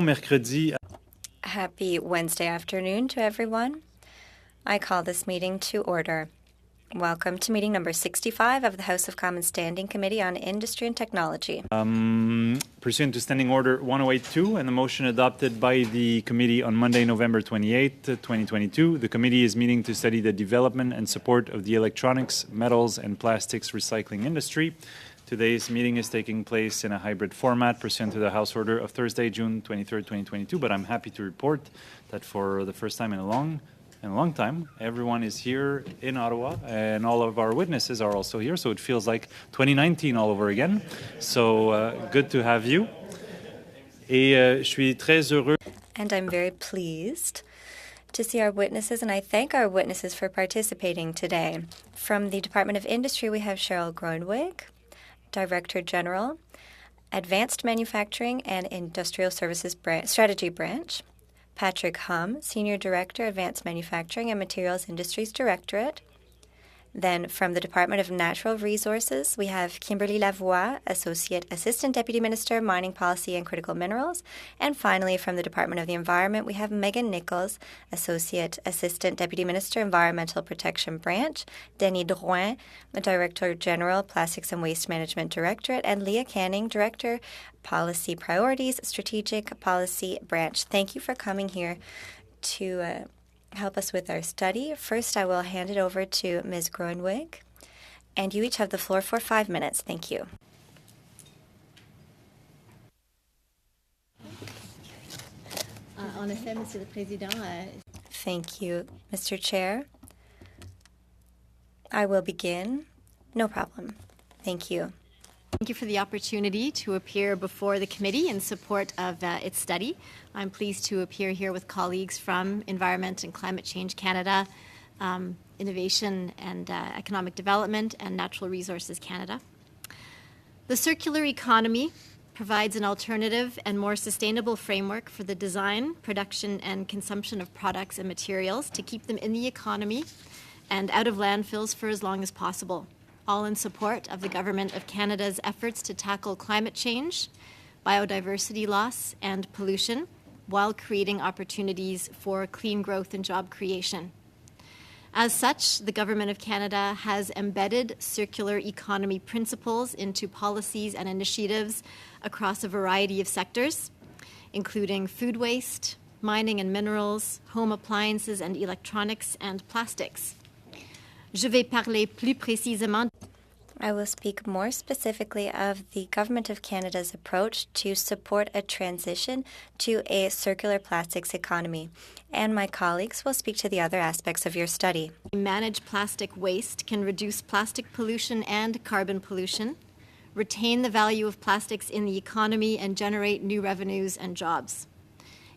Mercredi. Happy Wednesday afternoon to everyone. I call this meeting to order. Welcome to meeting number 65 of the House of Commons Standing Committee on Industry and Technology. Pursuant to Standing Order 1082 and the motion adopted by the committee on Monday, November 28, 2022, the committee is meeting to study the development and support of the electronics, metals, and plastics recycling industry. Today's meeting is taking place in a hybrid format pursuant to the House Order of Thursday, June 23, 2022, but I'm happy to report that for the first time in a long time, everyone is here in Ottawa, and all of our witnesses are also here, so it feels like 2019 all over again. So good to have you. Et je suis très heureux. And I'm very pleased to see our witnesses, and I thank our witnesses for participating today. From the Department of Industry, we have Cheryl Groeneweg, Director General, Advanced Manufacturing and Industrial Services Strategy Branch; Patrick Hum, Senior Director, Advanced Manufacturing and Materials Industries Directorate. Then from the Department of Natural Resources, we have Kimberly Lavoie, Associate Assistant Deputy Minister, Mining Policy and Critical Minerals. And finally, from the Department of the Environment, we have Megan Nichols, Associate Assistant Deputy Minister, Environmental Protection Branch, Denis Drouin, Director General, Plastics and Waste Management Directorate, and Leah Canning, Director, Policy Priorities, Strategic Policy Branch. Thank you for coming here to help us with our study. First, I will hand it over to Ms. Groeneweg, and you each have the floor for 5 minutes. Thank you. En effet, Monsieur le Président. Thank you, Mr. Chair. I will begin. No problem. Thank you. Thank you for the opportunity to appear before the committee in support of its study. I'm pleased to appear here with colleagues from Environment and Climate Change Canada, Innovation and Economic Development, and Natural Resources Canada. The circular economy provides an alternative and more sustainable framework for the design, production, and consumption of products and materials to keep them in the economy and out of landfills for as long as possible, all in support of the Government of Canada's efforts to tackle climate change, biodiversity loss, and pollution, while creating opportunities for clean growth and job creation. As such, the Government of Canada has embedded circular economy principles into policies and initiatives across a variety of sectors, including food waste, mining and minerals, home appliances and electronics, and plastics. Je vais parler plus précisément. I will speak more specifically of the Government of Canada's approach to support a transition to a circular plastics economy, and my colleagues will speak to the other aspects of your study. Manage plastic waste can reduce plastic pollution and carbon pollution, retain the value of plastics in the economy, and generate new revenues and jobs.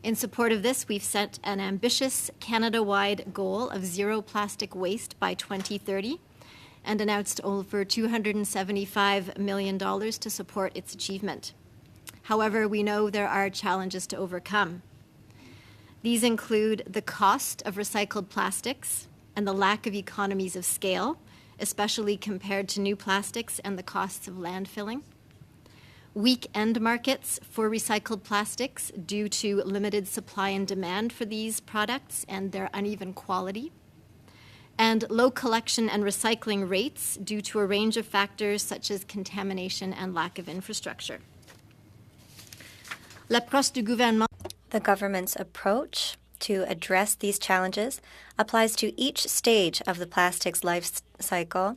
In support of this, we've set an ambitious Canada-wide goal of zero plastic waste by 2030 and announced over $275 million to support its achievement. However, we know there are challenges to overcome. These include the cost of recycled plastics and the lack of economies of scale, especially compared to new plastics and the costs of landfilling. Weak end markets for recycled plastics due to limited supply and demand for these products and their uneven quality, and low collection and recycling rates due to a range of factors such as contamination and lack of infrastructure. L'approche du gouvernement. The government's approach to address these challenges applies to each stage of the plastics life cycle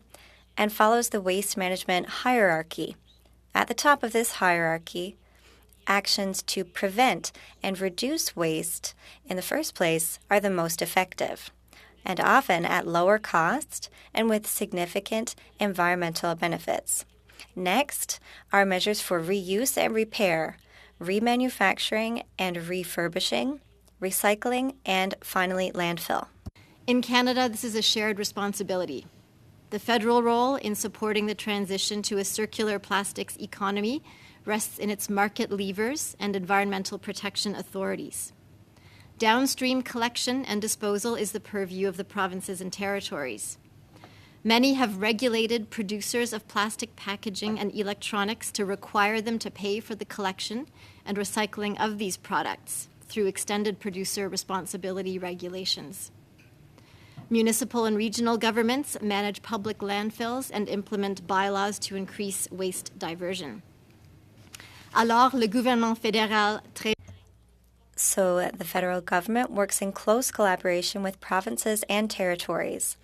and follows the waste management hierarchy. At the top of this hierarchy, actions to prevent and reduce waste in the first place are the most effective, and often at lower cost and with significant environmental benefits. Next are measures for reuse and repair, remanufacturing and refurbishing, recycling, and finally landfill. In Canada, this is a shared responsibility. The federal role in supporting the transition to a circular plastics economy rests in its market levers and environmental protection authorities. Downstream collection and disposal is the purview of the provinces and territories. Many have regulated producers of plastic packaging and electronics to require them to pay for the collection and recycling of these products through extended producer responsibility regulations. Municipal and regional governments manage public landfills and implement bylaws to increase waste diversion. Alors, le gouvernement fédéral So the federal government works in close collaboration with provinces and territories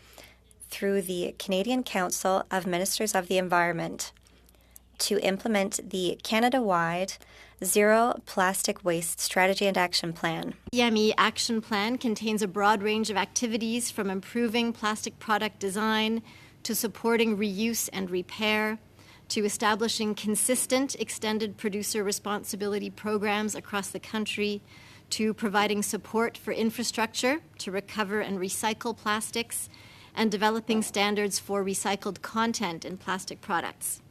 through the Canadian Council of Ministers of the Environment to implement the Canada-wide Zero Plastic Waste Strategy and Action Plan. The CME Action Plan contains a broad range of activities from improving plastic product design to supporting reuse and repair, to establishing consistent extended producer responsibility programs across the country, to providing support for infrastructure to recover and recycle plastics, and developing standards for recycled content in plastic products.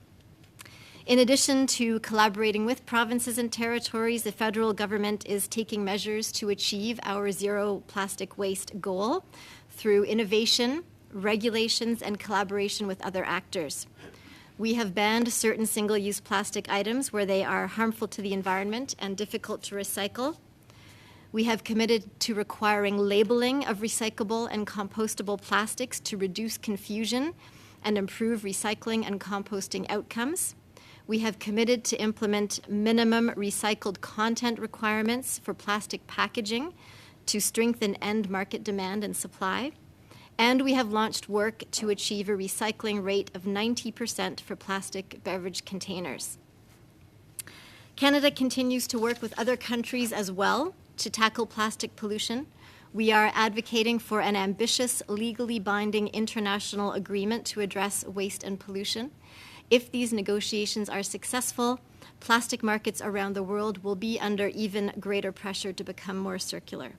In addition to collaborating with provinces and territories, the federal government is taking measures to achieve our zero plastic waste goal through innovation, regulations, and collaboration with other actors. We have banned certain single-use plastic items where they are harmful to the environment and difficult to recycle. We have committed to requiring labeling of recyclable and compostable plastics to reduce confusion and improve recycling and composting outcomes. We have committed to implement minimum recycled content requirements for plastic packaging to strengthen end market demand and supply. And we have launched work to achieve a recycling rate of 90% for plastic beverage containers. Canada continues to work with other countries as well to tackle plastic pollution. We are advocating for an ambitious, legally binding international agreement to address waste and pollution. If these negotiations are successful, plastic markets around the world will be under even greater pressure to become more circular.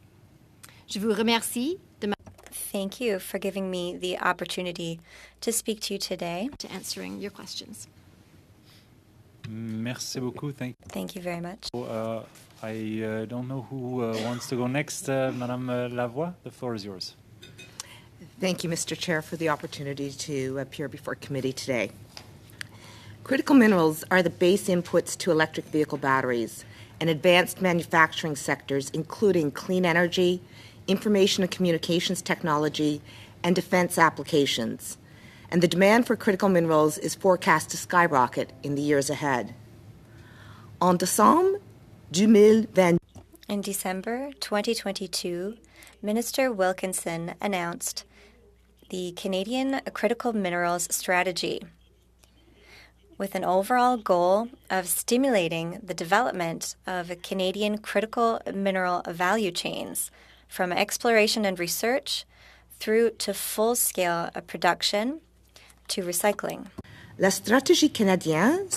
Je vous remercie de Thank you for giving me the opportunity to speak to you today. to answering your questions. Merci beaucoup. Thank you very much. I don't know who wants to go next. Madame Lavoie, the floor is yours. Thank you, Mr. Chair, for the opportunity to appear before committee today. Critical minerals are the base inputs to electric vehicle batteries and advanced manufacturing sectors, including clean energy, information and communications technology, and defense applications. And the demand for critical minerals is forecast to skyrocket in the years ahead. En décembre 2020, In December 2022, Minister Wilkinson announced the Canadian Critical Minerals Strategy with an overall goal of stimulating the development of Canadian critical mineral value chains from exploration and research through to full-scale production to recycling. la stratégie canadienne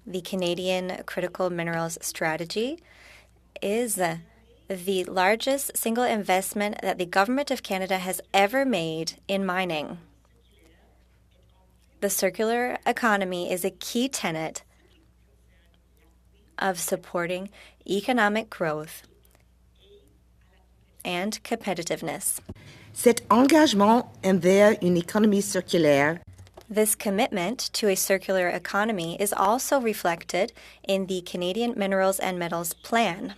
The Canadian Critical Minerals Strategy is the largest single investment that the Government of Canada has ever made in mining. The circular economy is a key tenet of supporting economic growth and competitiveness. Cet engagement envers une économie circulaire This commitment to a circular economy is also reflected in the Canadian Minerals and Metals Plan.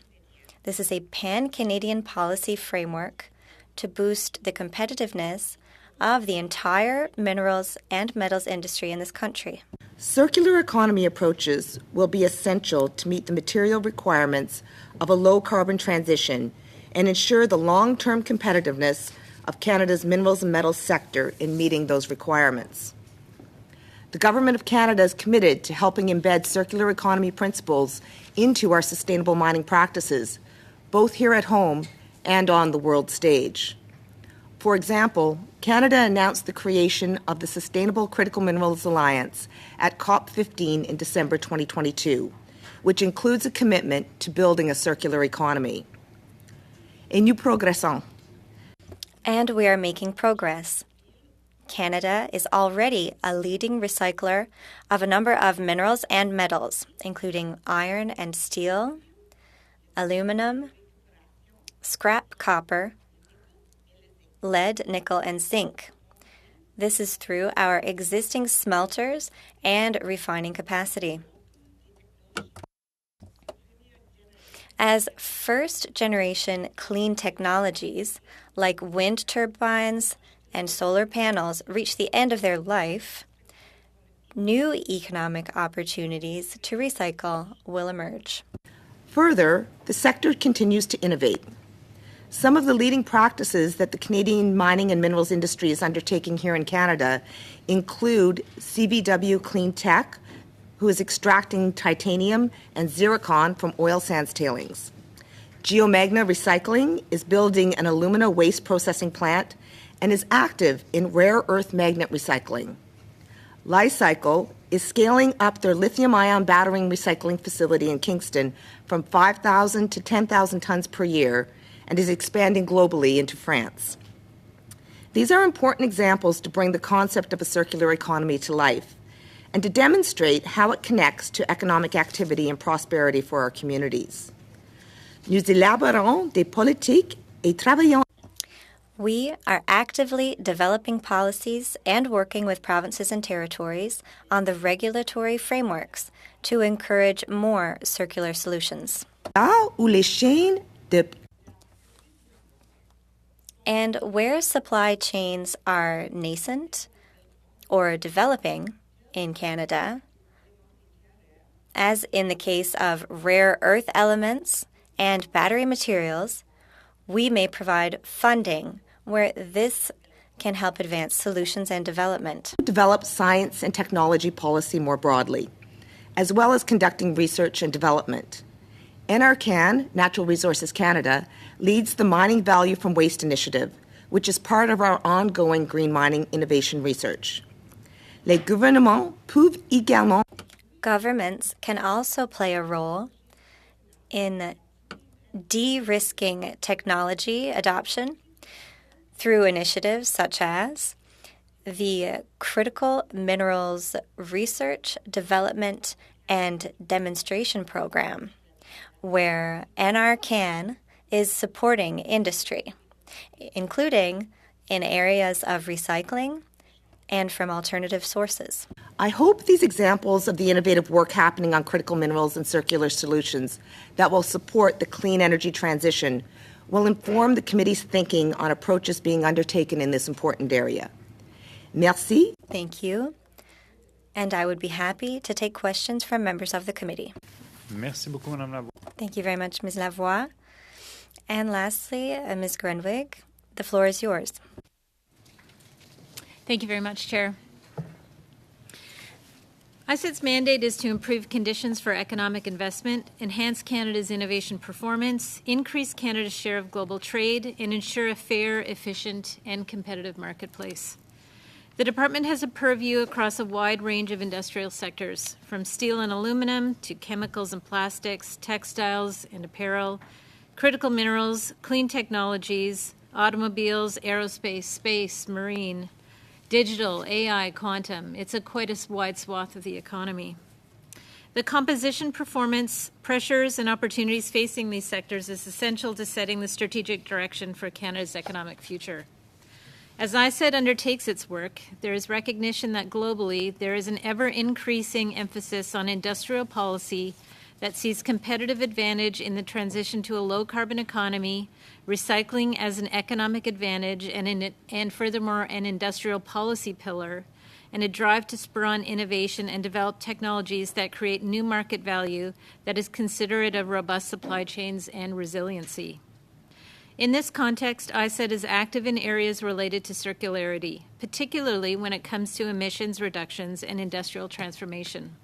This is a pan-Canadian policy framework to boost the competitiveness of the entire minerals and metals industry in this country. Circular economy approaches will be essential to meet the material requirements of a low-carbon transition and ensure the long-term competitiveness of Canada's minerals and metals sector in meeting those requirements. The Government of Canada is committed to helping embed circular economy principles into our sustainable mining practices, both here at home and on the world stage. For example, Canada announced the creation of the Sustainable Critical Minerals Alliance at COP15 in December 2022, which includes a commitment to building a circular economy. Et nous progressons. And we are making progress. Canada is already a leading recycler of a number of minerals and metals, including iron and steel, aluminum, scrap copper, lead, nickel, and zinc. This is through our existing smelters and refining capacity. As first-generation clean technologies like wind turbines and solar panels reach the end of their life, new economic opportunities to recycle will emerge. Further, the sector continues to innovate. Some of the leading practices that the Canadian mining and minerals industry is undertaking here in Canada include CVW Clean Tech, who is extracting titanium and zircon from oil sands tailings. Geomagna Recycling is building an alumina waste processing plant and is active in rare earth magnet recycling. Li-Cycle is scaling up their lithium-ion battery recycling facility in Kingston from 5,000 to 10,000 tons per year and is expanding globally into France. These are important examples to bring the concept of a circular economy to life and to demonstrate how it connects to economic activity and prosperity for our communities. Nous élaborons des politiques et travaillons. We are actively developing policies and working with provinces and territories on the regulatory frameworks to encourage more circular solutions. Là où les chaînes de And where supply chains are nascent or developing in Canada, as in the case of rare earth elements and battery materials, we may provide funding where this can help advance solutions and development. Develop science and technology policy more broadly, as well as conducting research and development. NRCan, Natural Resources Canada, leads the Mining Value from Waste initiative, which is part of our ongoing green mining innovation research. Les gouvernements peuvent également. Governments can also play a role in de-risking technology adoption through initiatives such as the Critical Minerals Research, Development, and Demonstration Program, where NRCan is supporting industry, including in areas of recycling and from alternative sources. I hope these examples of the innovative work happening on critical minerals and circular solutions that will support the clean energy transition will inform the committee's thinking on approaches being undertaken in this important area. Merci. Thank you. And I would be happy to take questions from members of the committee. Merci beaucoup, Madame Lavoie. Thank you very much, Ms. Lavoie. And lastly, Ms. Grunwig, the floor is yours. Thank you very much, Chair. ISET's mandate is to improve conditions for economic investment, enhance Canada's innovation performance, increase Canada's share of global trade, and ensure a fair, efficient, and competitive marketplace. The Department has a purview across a wide range of industrial sectors, from steel and aluminum to chemicals and plastics, textiles and apparel, critical minerals, clean technologies, automobiles, aerospace, space, marine, digital, AI, quantum. It's quite a wide swath of the economy. The composition, performance, pressures, and opportunities facing these sectors is essential to setting the strategic direction for Canada's economic future. As ISET undertakes its work, there is recognition that globally there is an ever-increasing emphasis on industrial policy that sees competitive advantage in the transition to a low-carbon economy, recycling as an economic advantage, and furthermore an industrial policy pillar, and a drive to spur on innovation and develop technologies that create new market value that is considerate of robust supply chains and resiliency. In this context, ISET is active in areas related to circularity, particularly when it comes to emissions reductions and industrial transformation.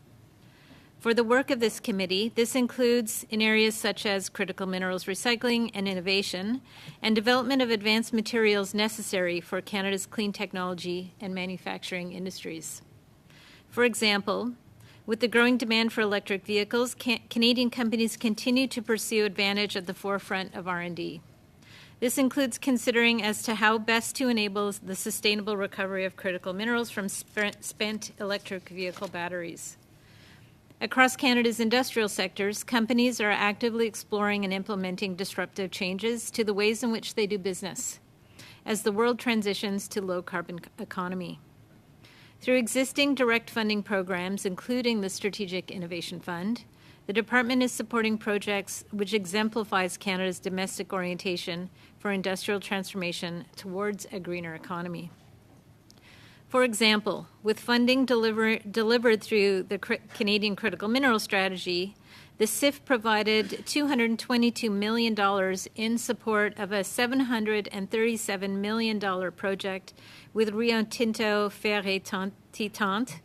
For the work of this committee, this includes in areas such as critical minerals recycling and innovation, and development of advanced materials necessary for Canada's clean technology and manufacturing industries. For example, with the growing demand for electric vehicles, Canadian companies continue to pursue advantage at the forefront of R&D. This includes considering as to how best to enable the sustainable recovery of critical minerals from spent electric vehicle batteries. Across Canada's industrial sectors, companies are actively exploring and implementing disruptive changes to the ways in which they do business. as the world transitions to low-carbon economy. Through existing direct funding programs, including the Strategic Innovation Fund, the Department is supporting projects which exemplifies Canada's domestic orientation for industrial transformation towards a greener economy. For example, with funding delivered through the Canadian Critical Mineral Strategy, the CIF provided $222 million in support of a $737 million project with Rio Tinto Fer et Titante.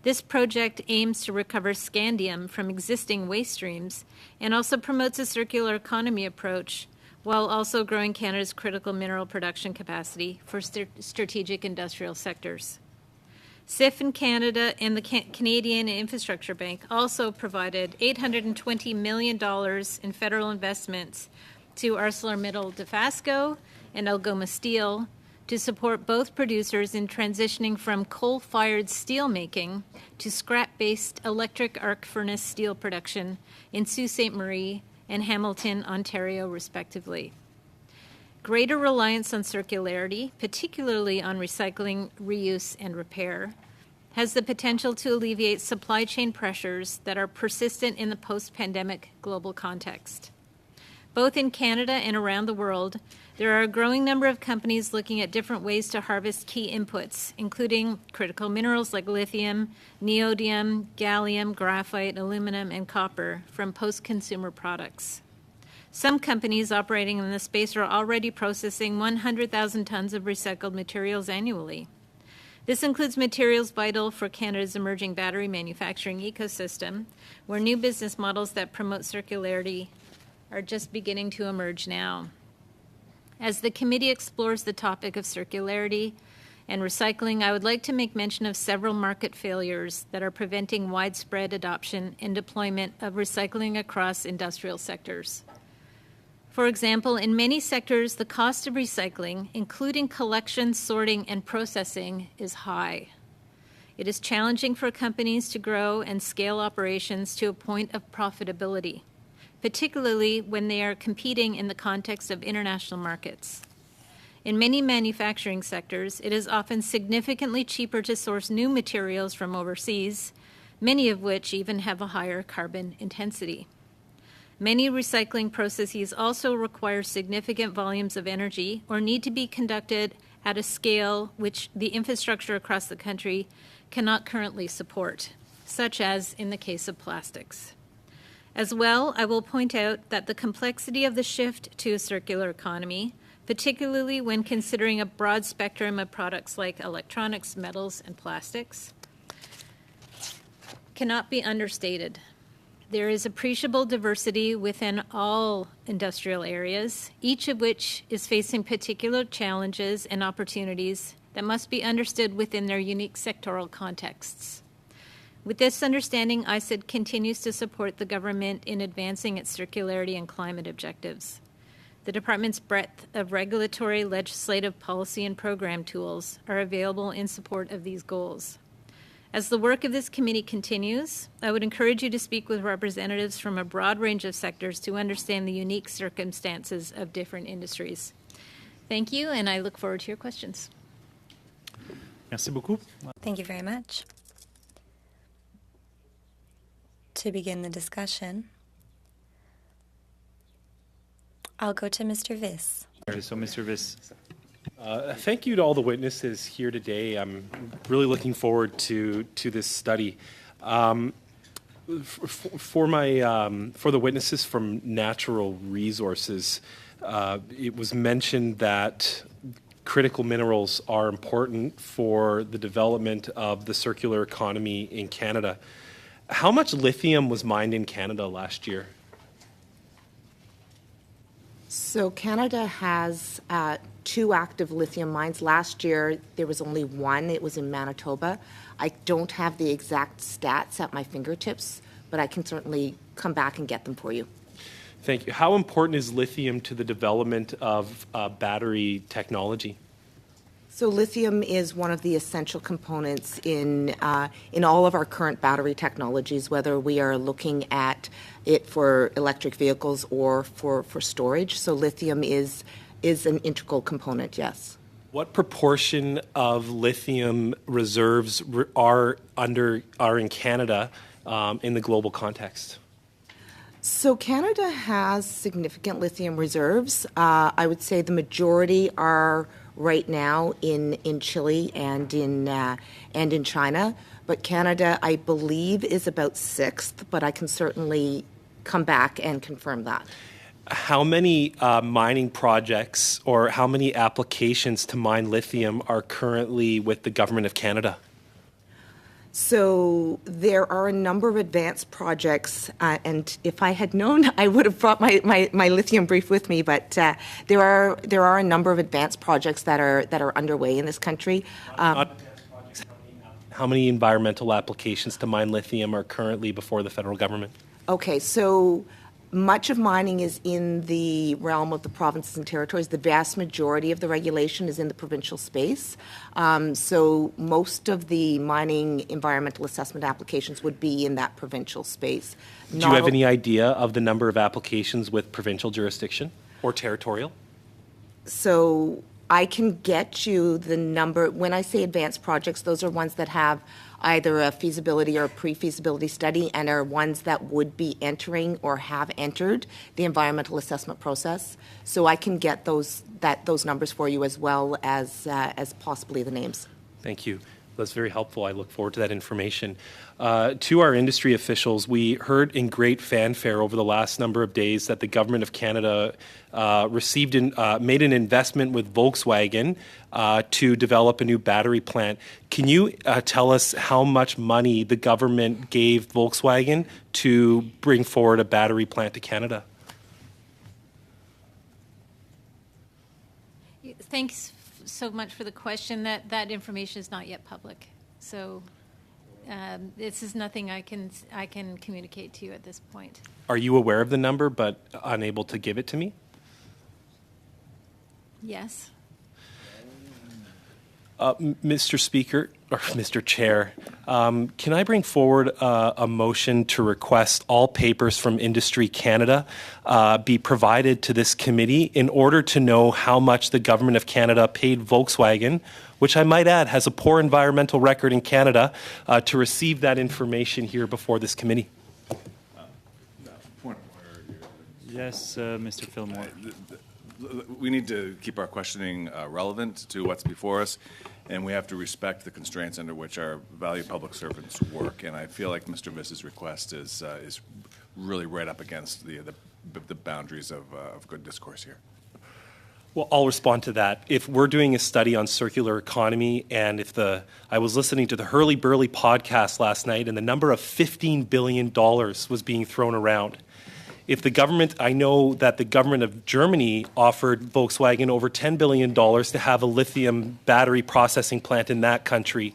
This project aims to recover scandium from existing waste streams and also promotes a circular economy approach while also growing Canada's critical mineral production capacity for strategic industrial sectors. CIF in Canada and the Canadian Infrastructure Bank also provided $820 million in federal investments to ArcelorMittal Dofasco and Algoma Steel to support both producers in transitioning from coal-fired steel making to scrap-based electric arc furnace steel production in Sault Ste. Marie and Hamilton, Ontario, respectively. Greater reliance on circularity, particularly on recycling, reuse, and repair, has the potential to alleviate supply chain pressures that are persistent in the post-pandemic global context. Both in Canada and around the world, there are a growing number of companies looking at different ways to harvest key inputs, including critical minerals like lithium, neodymium, gallium, graphite, aluminum, and copper from post-consumer products. Some companies operating in this space are already processing 100,000 tons of recycled materials annually. This includes materials vital for Canada's emerging battery manufacturing ecosystem, where new business models that promote circularity are just beginning to emerge now. As the committee explores the topic of circularity and recycling, I would like to make mention of several market failures that are preventing widespread adoption and deployment of recycling across industrial sectors. For example, in many sectors, the cost of recycling, including collection, sorting, and processing, is high. It is challenging for companies to grow and scale operations to a point of profitability, particularly when they are competing in the context of international markets. In many manufacturing sectors, it is often significantly cheaper to source new materials from overseas, many of which even have a higher carbon intensity. Many recycling processes also require significant volumes of energy or need to be conducted at a scale which the infrastructure across the country cannot currently support, such as in the case of plastics. As well, I will point out that the complexity of the shift to a circular economy, particularly when considering a broad spectrum of products like electronics, metals, and plastics, cannot be understated. There is appreciable diversity within all industrial areas, each of which is facing particular challenges and opportunities that must be understood within their unique sectoral contexts. With this understanding, ISED continues to support the government in advancing its circularity and climate objectives. The Department's breadth of regulatory, legislative, policy, and program tools are available in support of these goals. As the work of this committee continues, I would encourage you to speak with representatives from a broad range of sectors to understand the unique circumstances of different industries. Thank you, and I look forward to your questions. Merci beaucoup. Thank you very much. To begin the discussion, I'll go to Mr. Viss. So, Mr. Viss. Thank you to all the witnesses here today. I'm really looking forward to this study. For the witnesses from Natural Resources, it was mentioned that critical minerals are important for the development of the circular economy in Canada. How much lithium was mined in Canada last year? So Canada has 2 active lithium mines. Last year, there was only 1. It was in Manitoba. I don't have the exact stats at my fingertips, but I can certainly come back and get them for you. Thank you. How important is lithium to the development of battery technology? So lithium is one of the essential components in all of our current battery technologies, whether we are looking at it for electric vehicles or for storage. So lithium is an integral component, yes. What proportion of lithium reserves are in Canada in the global context? So Canada has significant lithium reserves. I would say the majority are right now in Chile and in China. But Canada, I believe, is about sixth. But I can certainly come back and confirm that. How many mining projects or how many applications to mine lithium are currently with the Government of Canada? So there are a number of advanced projects, and if I had known, I would have brought my lithium brief with me. But there are a number of advanced projects that are underway in this country. How many environmental applications to mine lithium are currently before the federal government? Okay, so much of mining is in the realm of the provinces and territories. The vast majority of the regulation is in the provincial space. So most of the mining environmental assessment applications would be in that provincial space. Do you have any idea of the number of applications with provincial jurisdiction or territorial? So I can get you the number. When I say advanced projects, those are ones that have either a feasibility or a pre-feasibility study and are ones that would be entering or have entered the environmental assessment process. So I can get those numbers for you as well as possibly the names. Thank you. That's very helpful. I look forward to that information. To our industry officials, we heard in great fanfare over the last number of days that the Government of Canada made an investment with Volkswagen to develop a new battery plant. Can you tell us how much money the government gave Volkswagen to bring forward a battery plant to Canada? Thanks so much for the question. That information is not yet public. So this is nothing I can communicate to you at this point. Are you aware of the number but unable to give it to me? Yes. Mr. Speaker, or Mr. Chair, can I bring forward a motion to request all papers from Industry Canada be provided to this committee in order to know how much the Government of Canada paid Volkswagen, which I might add has a poor environmental record in Canada, to receive that information here before this committee? Yes, Mr. Fillmore. We need to keep our questioning relevant to what's before us, and we have to respect the constraints under which our valued public servants work. And I feel like Mr. Viss's request is really right up against the boundaries of good discourse here. Well, I'll respond to that. If we're doing a study on circular economy, and I was listening to the Hurley Burley podcast last night, and the number of $15 billion was being thrown around. If the government, I know that the government of Germany offered Volkswagen over $10 billion to have a lithium battery processing plant in that country.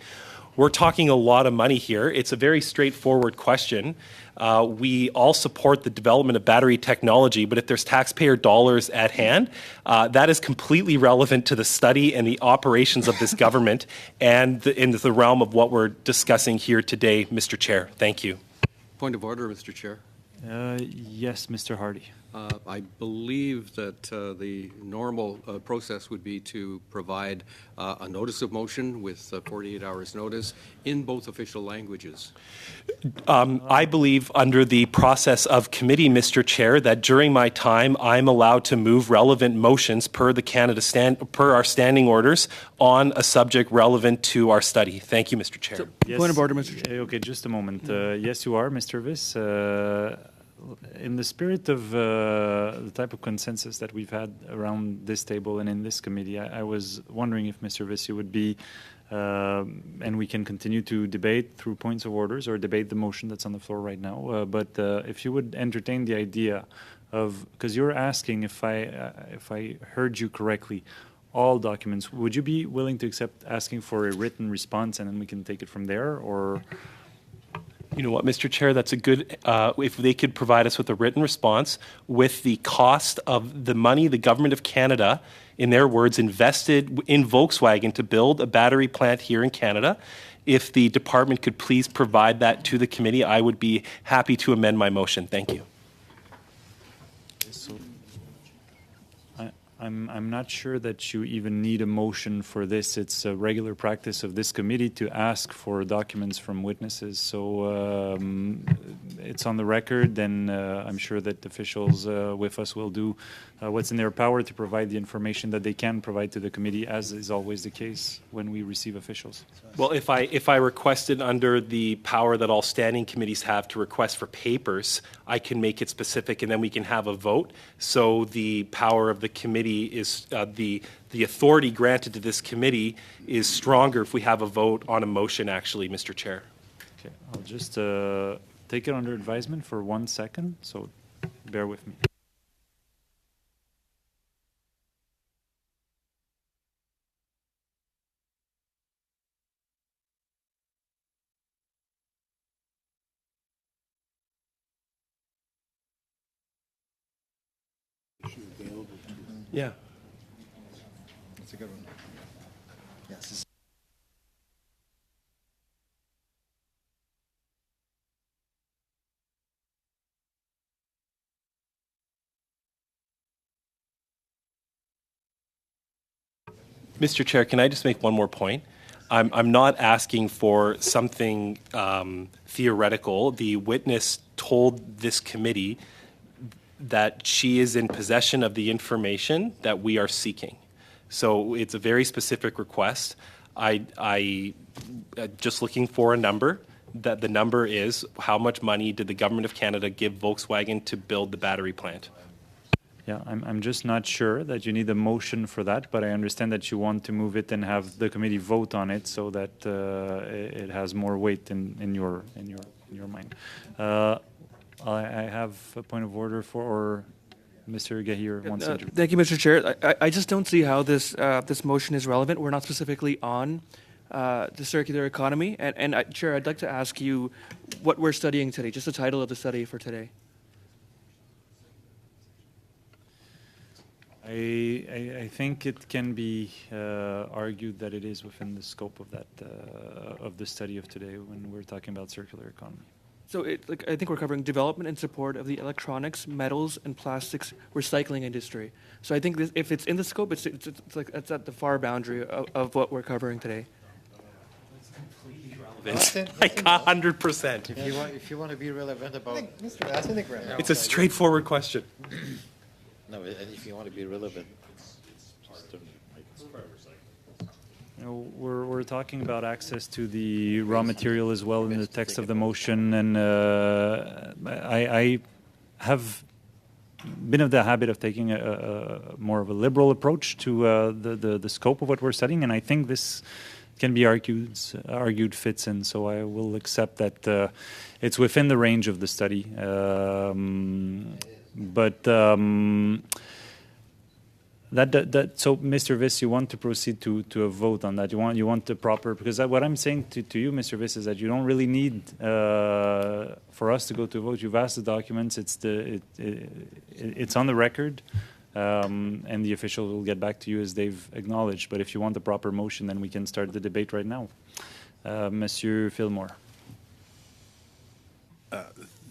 We're talking a lot of money here. It's a very straightforward question. We all support the development of battery technology, but if there's taxpayer dollars at hand, that is completely relevant to the study and the operations of this government and in the realm of what we're discussing here today, Mr. Chair. Thank you. Point of order, Mr. Chair. Yes, Mr. Hardy. I believe that the normal process would be to provide a notice of motion with 48 hours notice in both official languages. I believe under the process of committee, Mr. Chair, that during my time I'm allowed to move relevant motions per our standing orders on a subject relevant to our study. Thank you, Mr. Chair. Yes. Point of order, Mr. Chair. Okay, just a moment. Yes, you are, Mr. Viss. In the spirit of the type of consensus that we've had around this table and in this committee, I was wondering if Mr. Viss, you would be, and we can continue to debate through points of orders or debate the motion that's on the floor right now, but if you would entertain the idea of, because you're asking if I heard you correctly, all documents, would you be willing to accept asking for a written response and then we can take it from there, or... You know what, Mr. Chair, that's a good, if they could provide us with a written response with the cost of the money the Government of Canada, in their words, invested in Volkswagen to build a battery plant here in Canada. If the department could please provide that to the committee, I would be happy to amend my motion. Thank you. I'm not sure that you even need a motion for this. It's a regular practice of this committee to ask for documents from witnesses. So it's on the record, and I'm sure that officials with us will do what's in their power to provide the information that they can provide to the committee, as is always the case when we receive officials. Well, if I requested under the power that all standing committees have to request for papers, I can make it specific, and then we can have a vote. So the power of the committee is the authority granted to this committee is stronger if we have a vote on a motion, actually, Mr. Chair. Okay, I'll just take it under advisement for 1 second, so bear with me. Yeah. That's a good one. Yes. Mr. Chair, can I just make one more point? I'm not asking for something theoretical. The witness told this committee that she is in possession of the information that we are seeking. So it's a very specific request. I just looking for a number. That the number is how much money did the Government of Canada give Volkswagen to build the battery plant? Yeah, I'm just not sure that you need a motion for that, but I understand that you want to move it and have the committee vote on it so that it has more weight in your mind. I have a point of order for Mr. Gahir wants to. Thank you, Mr. Chair. I just don't see how this motion is relevant. We're not specifically on the circular economy, and Chair, I'd like to ask you what we're studying today. Just the title of the study for today. I think it can be argued that it is within the scope of that of the study of today when we're talking about circular economy. So I think we're covering development and support of the electronics, metals, and plastics recycling industry. So I think if it's in the scope, it's at the far boundary of what we're covering today. It's completely relevant. Like 100%. If you want to be relevant about, I think It's a straightforward question. no, and if you want to be relevant, You know, we're talking about access to the raw material as well in the text of the motion, and I have been of the habit of taking a more of a liberal approach to the scope of what we're studying, and I think this can be argued fits in. So I will accept that it's within the range of the study, So, Mr. Viss, you want to proceed to a vote on that? You want the proper, because what I'm saying to you, Mr. Viss, is that you don't really need for us to go to a vote. You've asked the documents. It's on the record, and the official will get back to you as they've acknowledged. But if you want the proper motion, then we can start the debate right now. Monsieur Fillmore.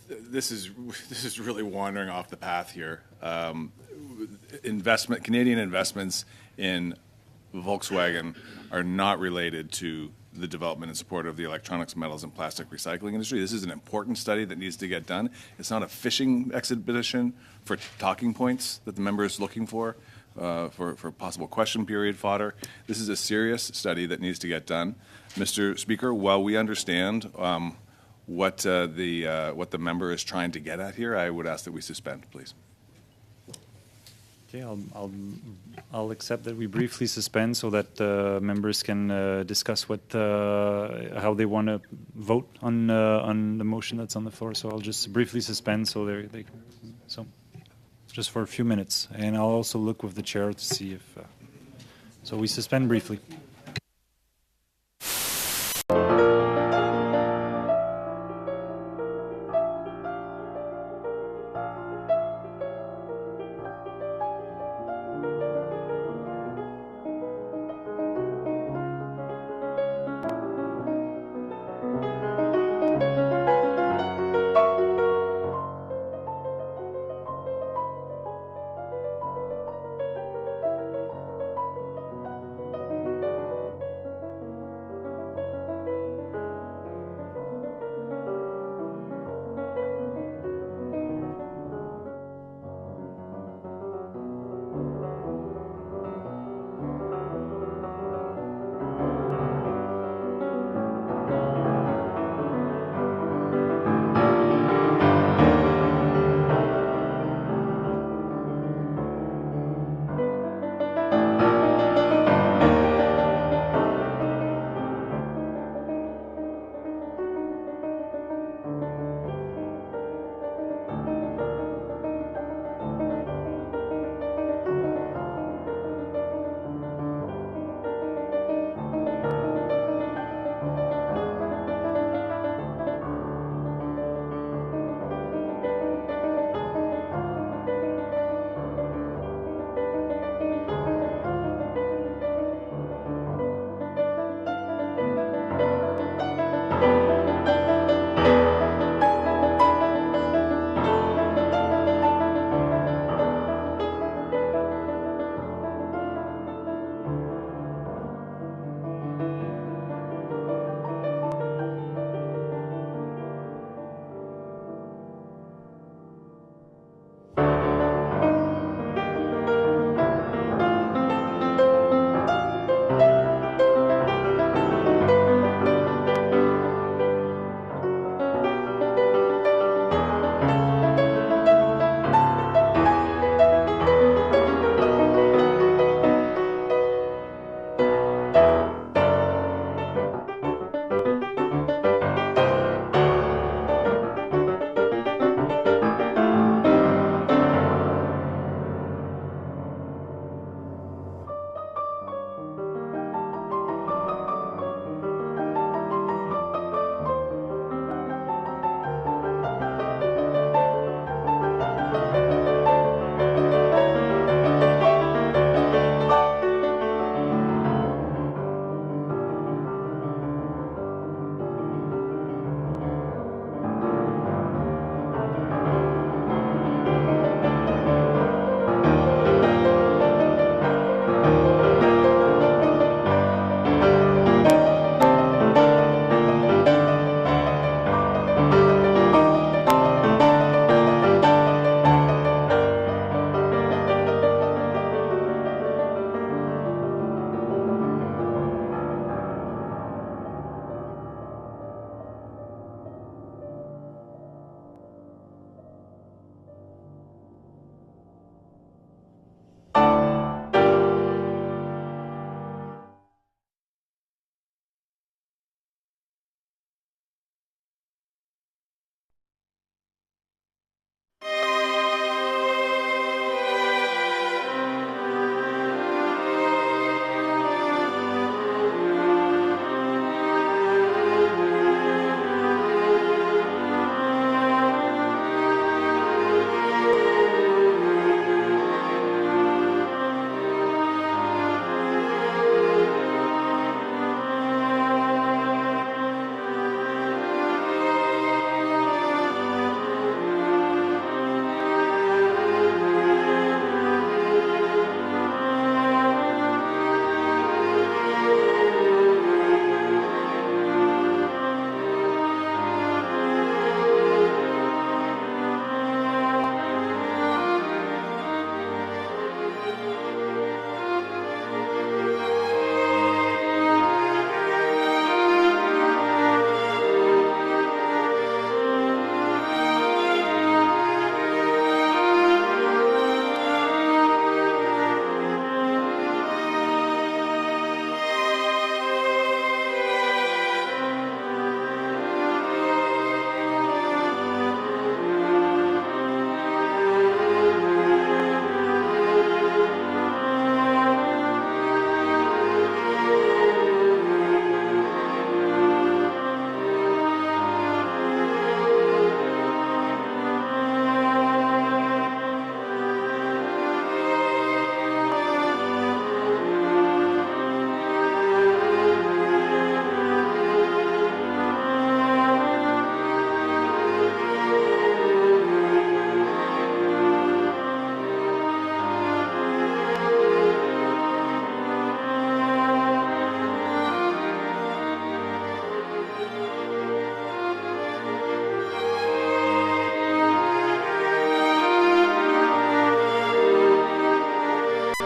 This is really wandering off the path here. Canadian investments in Volkswagen are not related to the development and support of the electronics, metals, and plastic recycling industry. This is an important study that needs to get done. It's not a fishing expedition for talking points that the member is looking for possible question period fodder. This is a serious study that needs to get done. Mr. Speaker, while we understand what the member is trying to get at here, I would ask that we suspend, please. Okay, I'll accept that we briefly suspend so that members can discuss how they want to vote on the motion that's on the floor. So I'll just briefly suspend so just for a few minutes, and I'll also look with the chair to see if. So we suspend briefly.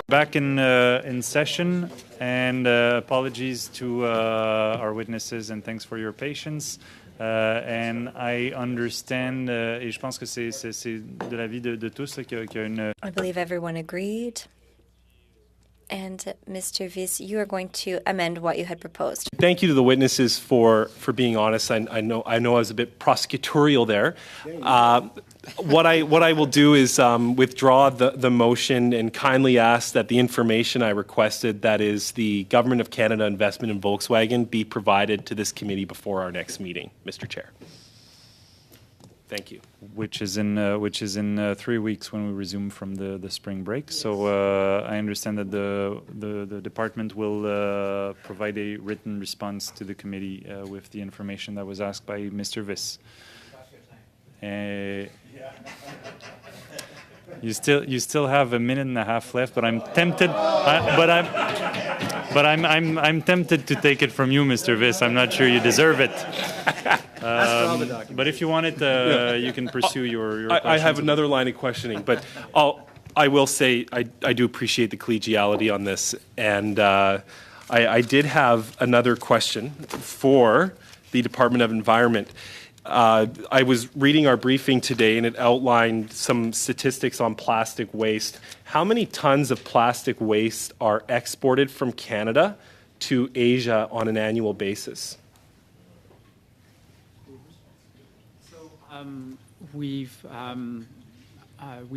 Back in session, and apologies to our witnesses, and thanks for your patience. And I understand, et je pense que c'est de l'avis de tous qu'il y a une. I believe everyone agreed. And Mr. Vice, you are going to amend what you had proposed. Thank you to the witnesses for being honest. I know I was a bit prosecutorial there. What I will do is withdraw the motion and kindly ask that the information I requested, that is the Government of Canada investment in Volkswagen, be provided to this committee before our next meeting, Mr. Chair. Thank you. Which is in 3 weeks when we resume from the spring break. So I understand that the department will provide a written response to the committee with the information that was asked by Mr. Viss. You still have a minute and a half left, but I'm tempted. I'm tempted to take it from you, Mr. Viss. I'm not sure you deserve it. But if you want it, you can pursue your I have another line of questioning, but I will say I do appreciate the collegiality on this, and I did have another question for the Department of Environment. I was reading our briefing today, and it outlined some statistics on plastic waste. How many tons of plastic waste are exported from Canada to Asia on an annual basis? We've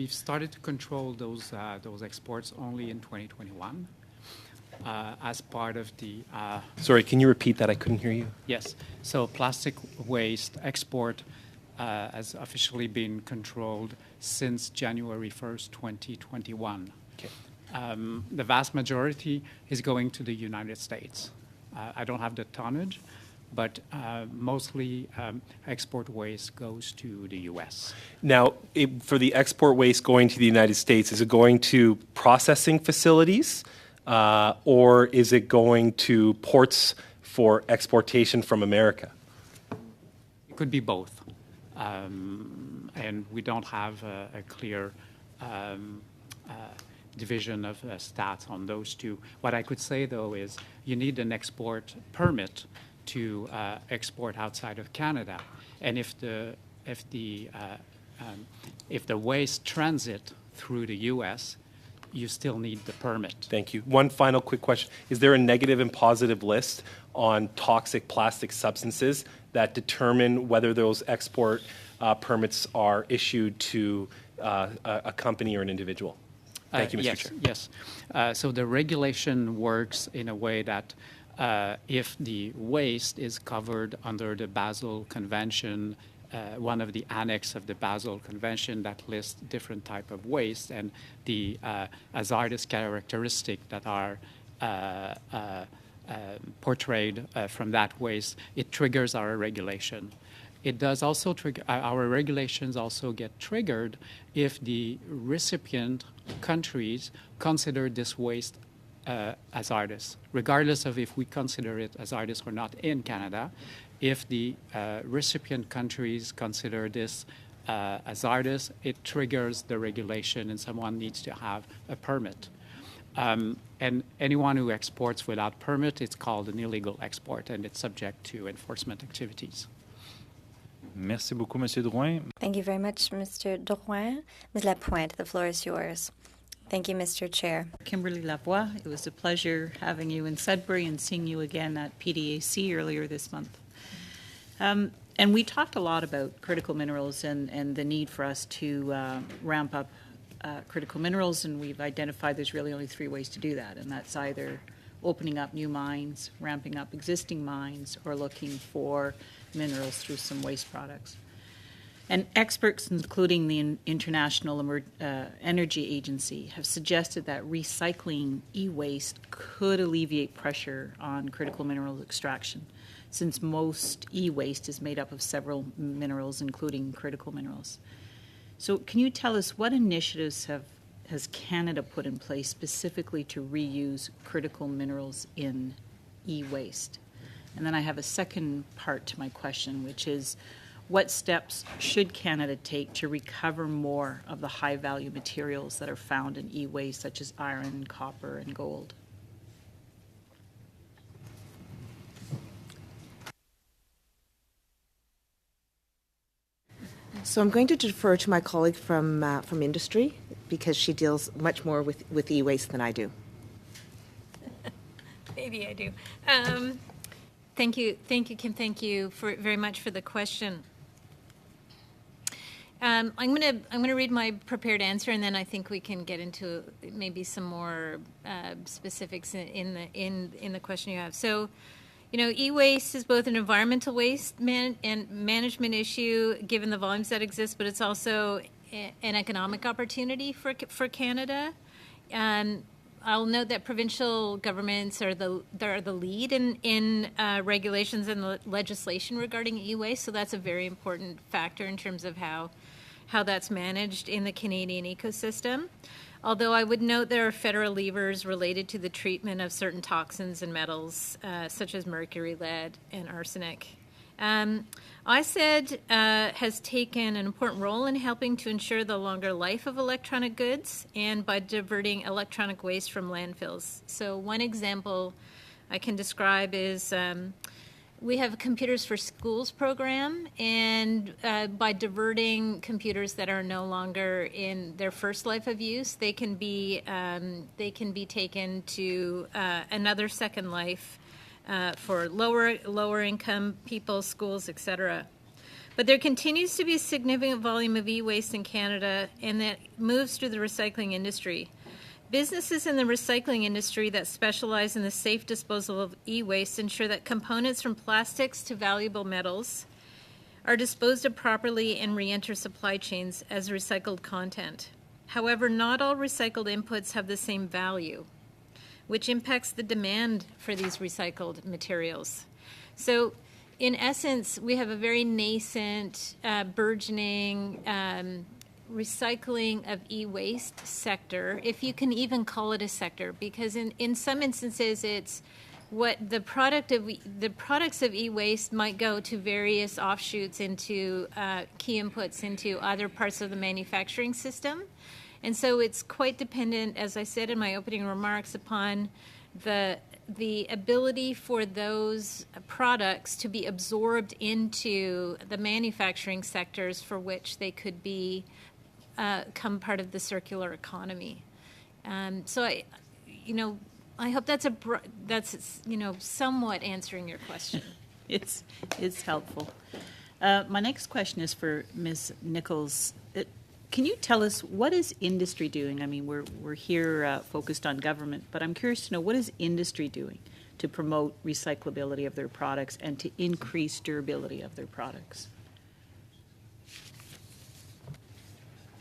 started to control those exports only in 2021 as part of the. Sorry, can you repeat that? I couldn't hear you. Yes. So plastic waste export has officially been controlled since January 1st, 2021. Okay. The vast majority is going to the United States. I don't have the tonnage, but mostly export waste goes to the U.S. Now, for the export waste going to the United States, is it going to processing facilities, or is it going to ports for exportation from America? It could be both. And we don't have a clear division of stats on those two. What I could say, though, is you need an export permit to export outside of Canada, and if the waste transit through the U.S., you still need the permit. Thank you. One final quick question: is there a negative and positive list on toxic plastic substances that determine whether those export permits are issued to a company or an individual? Thank you, Mr. Chair. Yes. So the regulation works in a way that if the waste is covered under the Basel Convention, one of the annex of the Basel Convention that lists different type of waste and the hazardous characteristic that are portrayed from that waste, it triggers our regulation. It does also trigger, our regulations also get triggered if the recipient countries consider this waste hazardous, regardless of if we consider it hazardous or not in Canada. If the recipient countries consider this hazardous, it triggers the regulation and someone needs to have a permit. And anyone who exports without permit, it's called an illegal export and it's subject to enforcement activities. Merci beaucoup, Monsieur Drouin. Thank you very much, Mr. Drouin. Ms. Lapointe, the floor is yours. Thank you, Mr. Chair. Kimberly Lavoie, it was a pleasure having you in Sudbury and seeing you again at PDAC earlier this month. And we talked a lot about critical minerals and the need for us to ramp up critical minerals, and we've identified there's really only 3 ways to do that, and that's either opening up new mines, ramping up existing mines, or looking for minerals through some waste products. And experts, including the International Energy Agency, have suggested that recycling e-waste could alleviate pressure on critical mineral extraction, since most e-waste is made up of several minerals, including critical minerals. So can you tell us what initiatives has Canada put in place specifically to reuse critical minerals in e-waste? And then I have a second part to my question, which is, what steps should Canada take to recover more of the high-value materials that are found in e-waste, such as iron, copper, and gold? So I'm going to defer to my colleague from industry because she deals much more with e-waste than I do. Maybe I do. Thank you, Kim. Thank you very much for the question. I'm gonna read my prepared answer, and then I think we can get into maybe some more specifics in the question you have. So, e-waste is both an environmental waste and management issue, given the volumes that exist, but it's also an economic opportunity for Canada. I'll note that provincial governments are the lead in regulations and legislation regarding e-waste, so that's a very important factor in terms of how that's managed in the Canadian ecosystem. Although I would note there are federal levers related to the treatment of certain toxins and metals, such as mercury, lead, and arsenic. ISED has taken an important role in helping to ensure the longer life of electronic goods and by diverting electronic waste from landfills. So one example I can describe is we have a Computers for Schools program, and by diverting computers that are no longer in their first life of use, they can be taken to another second life for lower income people, schools, etc. But there continues to be a significant volume of e-waste in Canada, and that moves through the recycling industry. Businesses in the recycling industry that specialize in the safe disposal of e-waste ensure that components from plastics to valuable metals are disposed of properly and re-enter supply chains as recycled content. However, not all recycled inputs have the same value, which impacts the demand for these recycled materials. So, in essence, we have a very nascent, burgeoning recycling of e-waste sector, if you can even call it a sector, because in some instances it's what the products of e-waste might go to various offshoots into key inputs into other parts of the manufacturing system. And so it's quite dependent, as I said in my opening remarks, upon the ability for those products to be absorbed into the manufacturing sectors for which they could become part of the circular economy. So I hope that's somewhat answering your question. It's helpful. My next question is for Ms. Nichols. Can you tell us, what is industry doing? I mean, we're here focused on government, but I'm curious to know, what is industry doing to promote recyclability of their products and to increase durability of their products?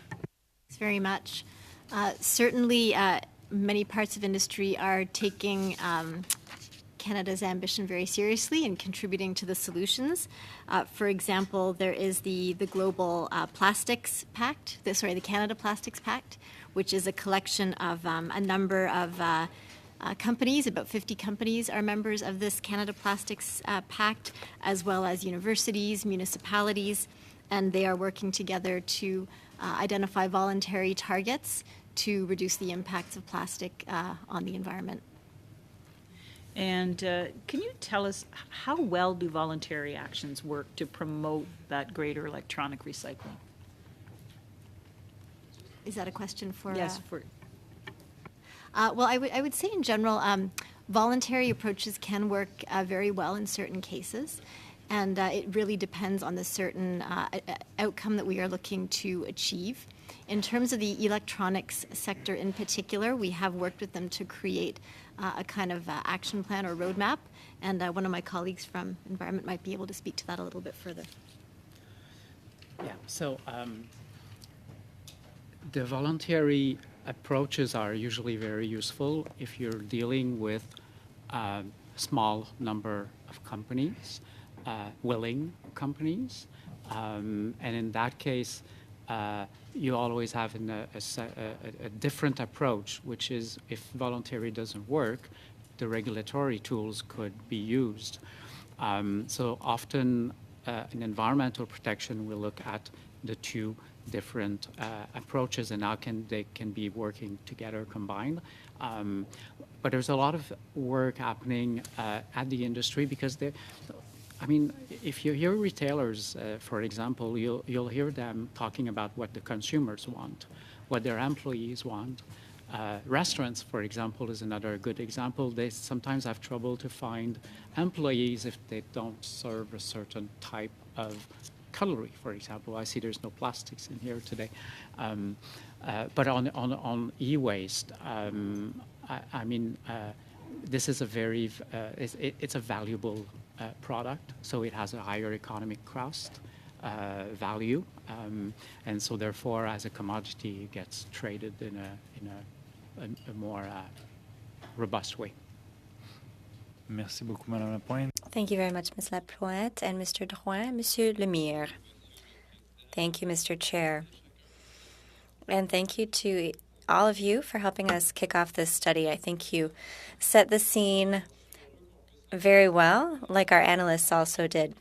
Thanks very much. Certainly, many parts of industry are taking Canada's ambition very seriously and contributing to the solutions. For example, there is the Global Plastics Pact, the Canada Plastics Pact, which is a collection of a number of companies. About 50 companies are members of this Canada Plastics Pact, as well as universities, municipalities, and they are working together to identify voluntary targets to reduce the impacts of plastic on the environment. And can you tell us, how well do voluntary actions work to promote that greater electronic recycling? Is that a question for? Yes. Well, I would say in general, voluntary approaches can work very well in certain cases, and it really depends on the certain outcome that we are looking to achieve. In terms of the electronics sector in particular, we have worked with them to create a kind of action plan or roadmap, and one of my colleagues from Environment might be able to speak to that a little bit further. Yeah, so the voluntary approaches are usually very useful if you're dealing with a small number of companies, willing companies, and in that case, you always have a different approach, which is if voluntary doesn't work, the regulatory tools could be used. So often in environmental protection, we look at the two different approaches and how they can be working together combined. But there's a lot of work happening at the industry because if you hear retailers, for example, you'll hear them talking about what the consumers want, what their employees want. Restaurants, for example, is another good example. They sometimes have trouble to find employees if they don't serve a certain type of cutlery, for example. I see there's no plastics in here today. But on e-waste, this is a very, it's a valuable product, so it has a higher economic cost value, and so therefore, as a commodity, it gets traded in a more robust way. Merci beaucoup, Madame Lapointe. Thank you very much, Ms. Lapointe and Mr. Drouin. Monsieur Lemire. Thank you, Mr. Chair. And thank you to all of you for helping us kick off this study. I think you set the scene very well, like our analysts also did.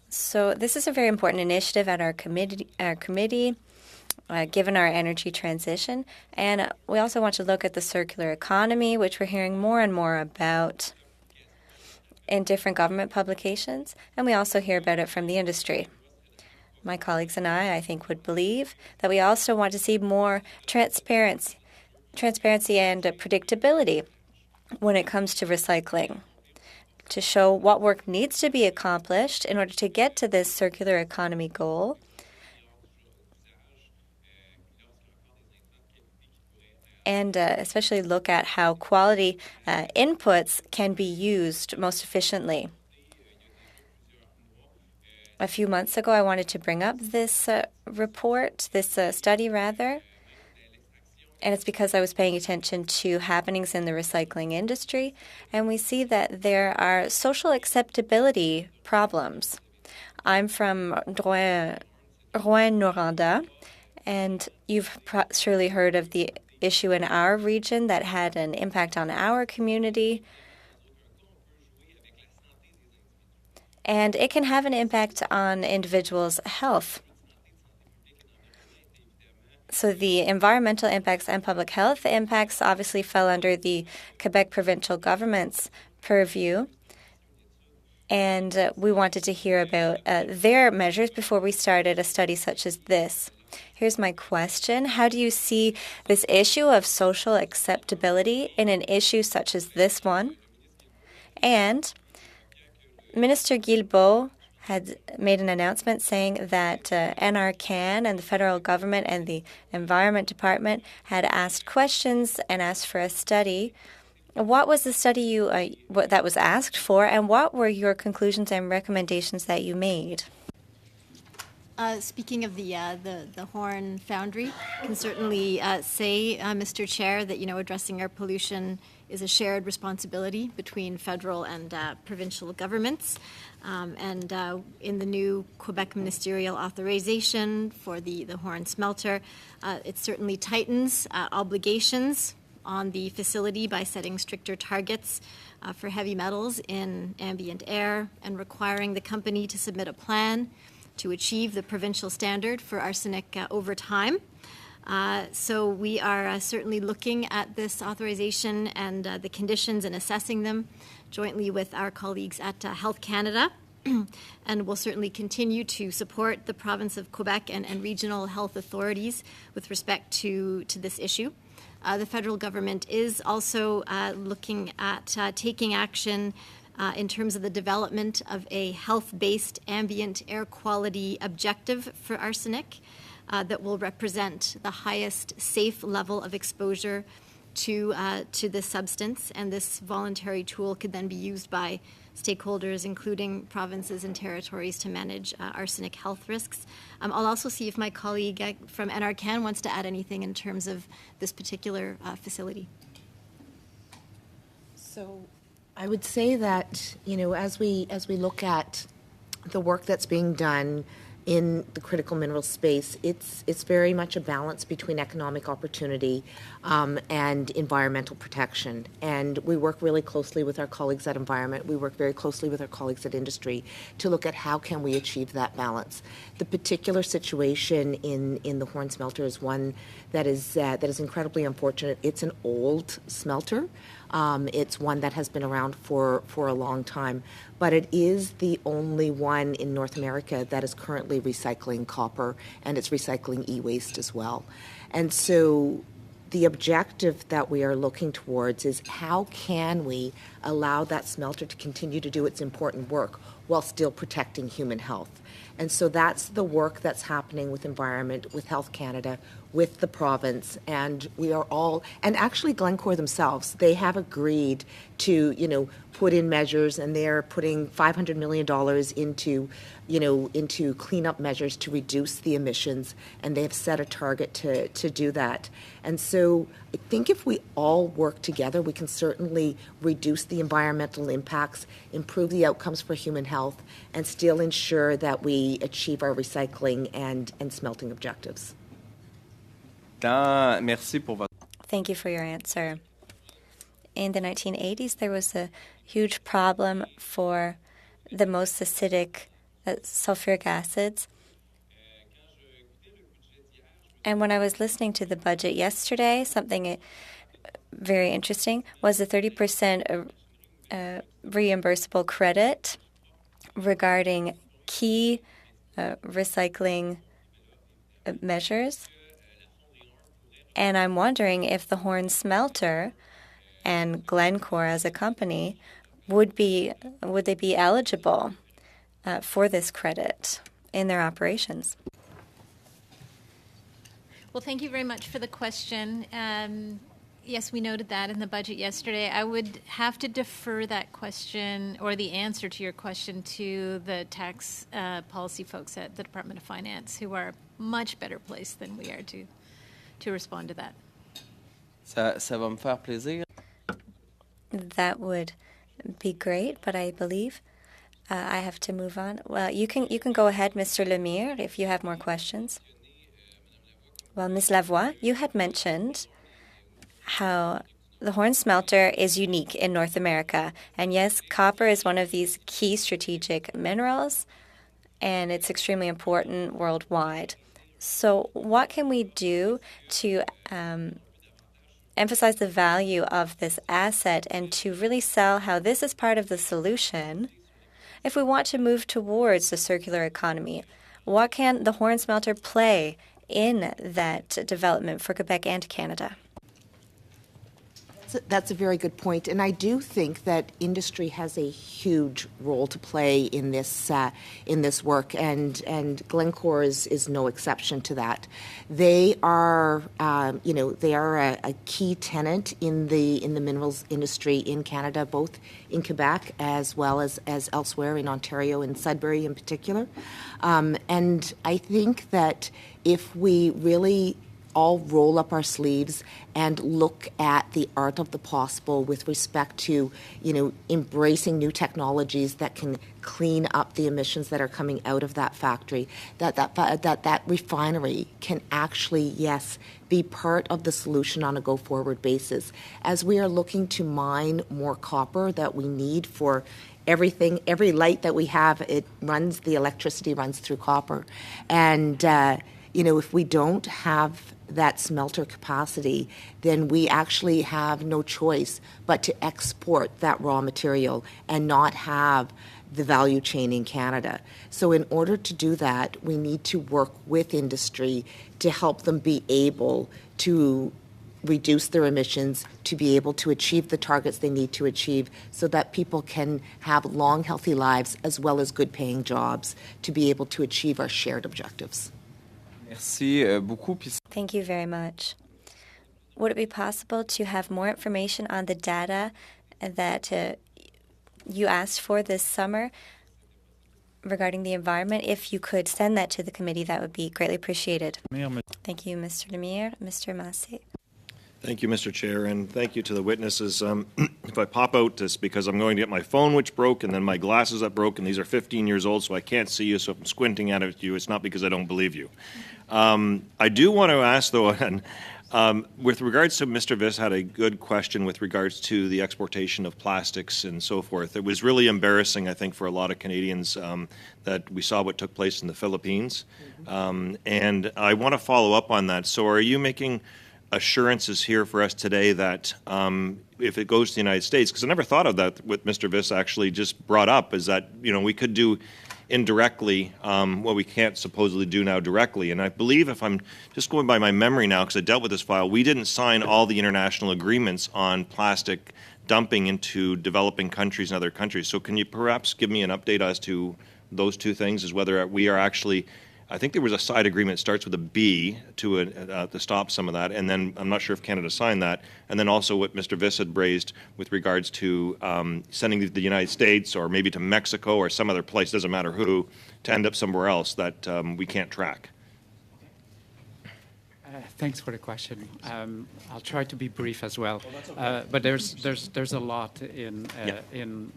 So this is a very important initiative at our committee, given our energy transition. And we also want to look at the circular economy, which we're hearing more and more about in different government publications, and we also hear about it from the industry. My colleagues and I think, would believe that we also want to see more transparency and predictability when it comes to recycling, to show what work needs to be accomplished in order to get to this circular economy goal. And especially look at how quality inputs can be used most efficiently. A few months ago, I wanted to bring up this study, and it's because I was paying attention to happenings in the recycling industry, and we see that there are social acceptability problems. I'm from Rouyn-Noranda, and you've surely heard of the issue in our region that had an impact on our community. And it can have an impact on individuals' health. So the environmental impacts and public health impacts obviously fell under the Quebec provincial government's purview. And we wanted to hear about their measures before we started a study such as this. Here's my question. How do you see this issue of social acceptability in an issue such as this one? And Minister Guilbeault had made an announcement saying that NRCan and the federal government and the Environment Department had asked questions and asked for a study. What was the study that was asked for, and what were your conclusions and recommendations that you made? Speaking of the Horn Foundry, I can certainly say, Mr. Chair, that addressing air pollution is a shared responsibility between federal and provincial governments. And in the new Quebec ministerial authorization for the Horn smelter, it certainly tightens obligations on the facility by setting stricter targets for heavy metals in ambient air and requiring the company to submit a plan to achieve the provincial standard for arsenic over time. So we are certainly looking at this authorization and the conditions and assessing them jointly with our colleagues at Health Canada. And we'll certainly continue to support the province of Quebec and regional health authorities with respect to this issue. The federal government is also looking at taking action in terms of the development of a health-based ambient air quality objective for arsenic that will represent the highest safe level of exposure to this substance. And this voluntary tool could then be used by stakeholders, including provinces and territories, to manage arsenic health risks. I'll also see if my colleague from NRCan wants to add anything in terms of this particular facility. So I would say that, as we look at the work that's being done in the critical mineral space, it's very much a balance between economic opportunity and environmental protection. And we work really closely with our colleagues at Environment. We work very closely with our colleagues at Industry to look at how can we achieve that balance. The particular situation in the Horne smelter is one that is incredibly unfortunate. It's an old smelter. It's one that has been around for a long time, but it is the only one in North America that is currently recycling copper, and it's recycling e-waste as well. And so the objective that we are looking towards is how can we allow that smelter to continue to do its important work while still protecting human health. And so that's the work that's happening with Environment, with Health Canada, with the province, and we are all, and actually Glencore themselves, they have agreed to, put in measures, and they're putting $500 million into cleanup measures to reduce the emissions, and they've set a target to do that. And so I think if we all work together, we can certainly reduce the environmental impacts, improve the outcomes for human health, and still ensure that we achieve our recycling and smelting objectives. Thank you for your answer. In the 1980s, there was a huge problem for the most acidic sulfuric acids. And when I was listening to the budget yesterday, something very interesting was a 30% reimbursable credit regarding key recycling measures. And I'm wondering if the Horne smelter and Glencore as a company would they be eligible for this credit in their operations? Well, thank you very much for the question. Yes, we noted that in the budget yesterday. I would have to defer that question or the answer to your question to the tax policy folks at the Department of Finance, who are much better placed than we are to respond to that. Ça va me faire plaisir. That would be great, but I believe I have to move on. Well, you can go ahead, Mr. Lemire, if you have more questions. Well, Ms. Lavoie, you had mentioned how the Horne smelter is unique in North America. And yes, copper is one of these key strategic minerals, and it's extremely important worldwide. So what can we do to emphasize the value of this asset and to really sell how this is part of the solution if we want to move towards the circular economy? What can the Horne smelter play in that development for Quebec and Canada? That's a very good point, and I do think that industry has a huge role to play in this work, and Glencore is no exception to that. They are, they are a key tenant in the minerals industry in Canada, both in Quebec as well as elsewhere in Ontario and Sudbury in particular. And I think that if we really all roll up our sleeves and look at the art of the possible with respect to, embracing new technologies that can clean up the emissions that are coming out of that factory, that refinery can actually, yes, be part of the solution on a go-forward basis. As we are looking to mine more copper that we need for everything, every light that we have, the electricity runs through copper. And, if we don't have that smelter capacity, then we actually have no choice but to export that raw material and not have the value chain in Canada. So in order to do that, we need to work with industry to help them be able to reduce their emissions, to be able to achieve the targets they need to achieve so that people can have long, healthy lives as well as good paying jobs to be able to achieve our shared objectives. Thank you very much. Would it be possible to have more information on the data that you asked for this summer regarding the environment? If you could send that to the committee, that would be greatly appreciated. Thank you, Mr. Lemire. Mr. Massé. Thank you, Mr. Chair, and thank you to the witnesses. if I pop out this because I'm going to get my phone, which broke, and then my glasses that broke, and these are 15 years old, so I can't see you, so if I'm squinting at you, it's not because I don't believe you. I do want to ask, though, and with regards to Mr. Viss had a good question with regards to the exportation of plastics and so forth. It was really embarrassing, I think, for a lot of Canadians that we saw what took place in the Philippines. And I want to follow up on that. So are you making assurances here for us today that if it goes to the United States, because I never thought of that, what Mr. Viss actually just brought up, is that, you know, we could do indirectly what we can't supposedly do now directly. And I believe, if I'm just going by my memory now, because I dealt with this file, we didn't sign all the international agreements on plastic dumping into developing countries and other countries. So can you perhaps give me an update as to those two things, as whether we are actually, I think there was a side agreement that starts with a B to stop some of that, and then I'm not sure if Canada signed that, and then also what Mr. Viss had raised with regards to sending to the United States or maybe to Mexico or some other place, doesn't matter who, to end up somewhere else that we can't track. Thanks for the question. I'll try to be brief as well. But there's a lot in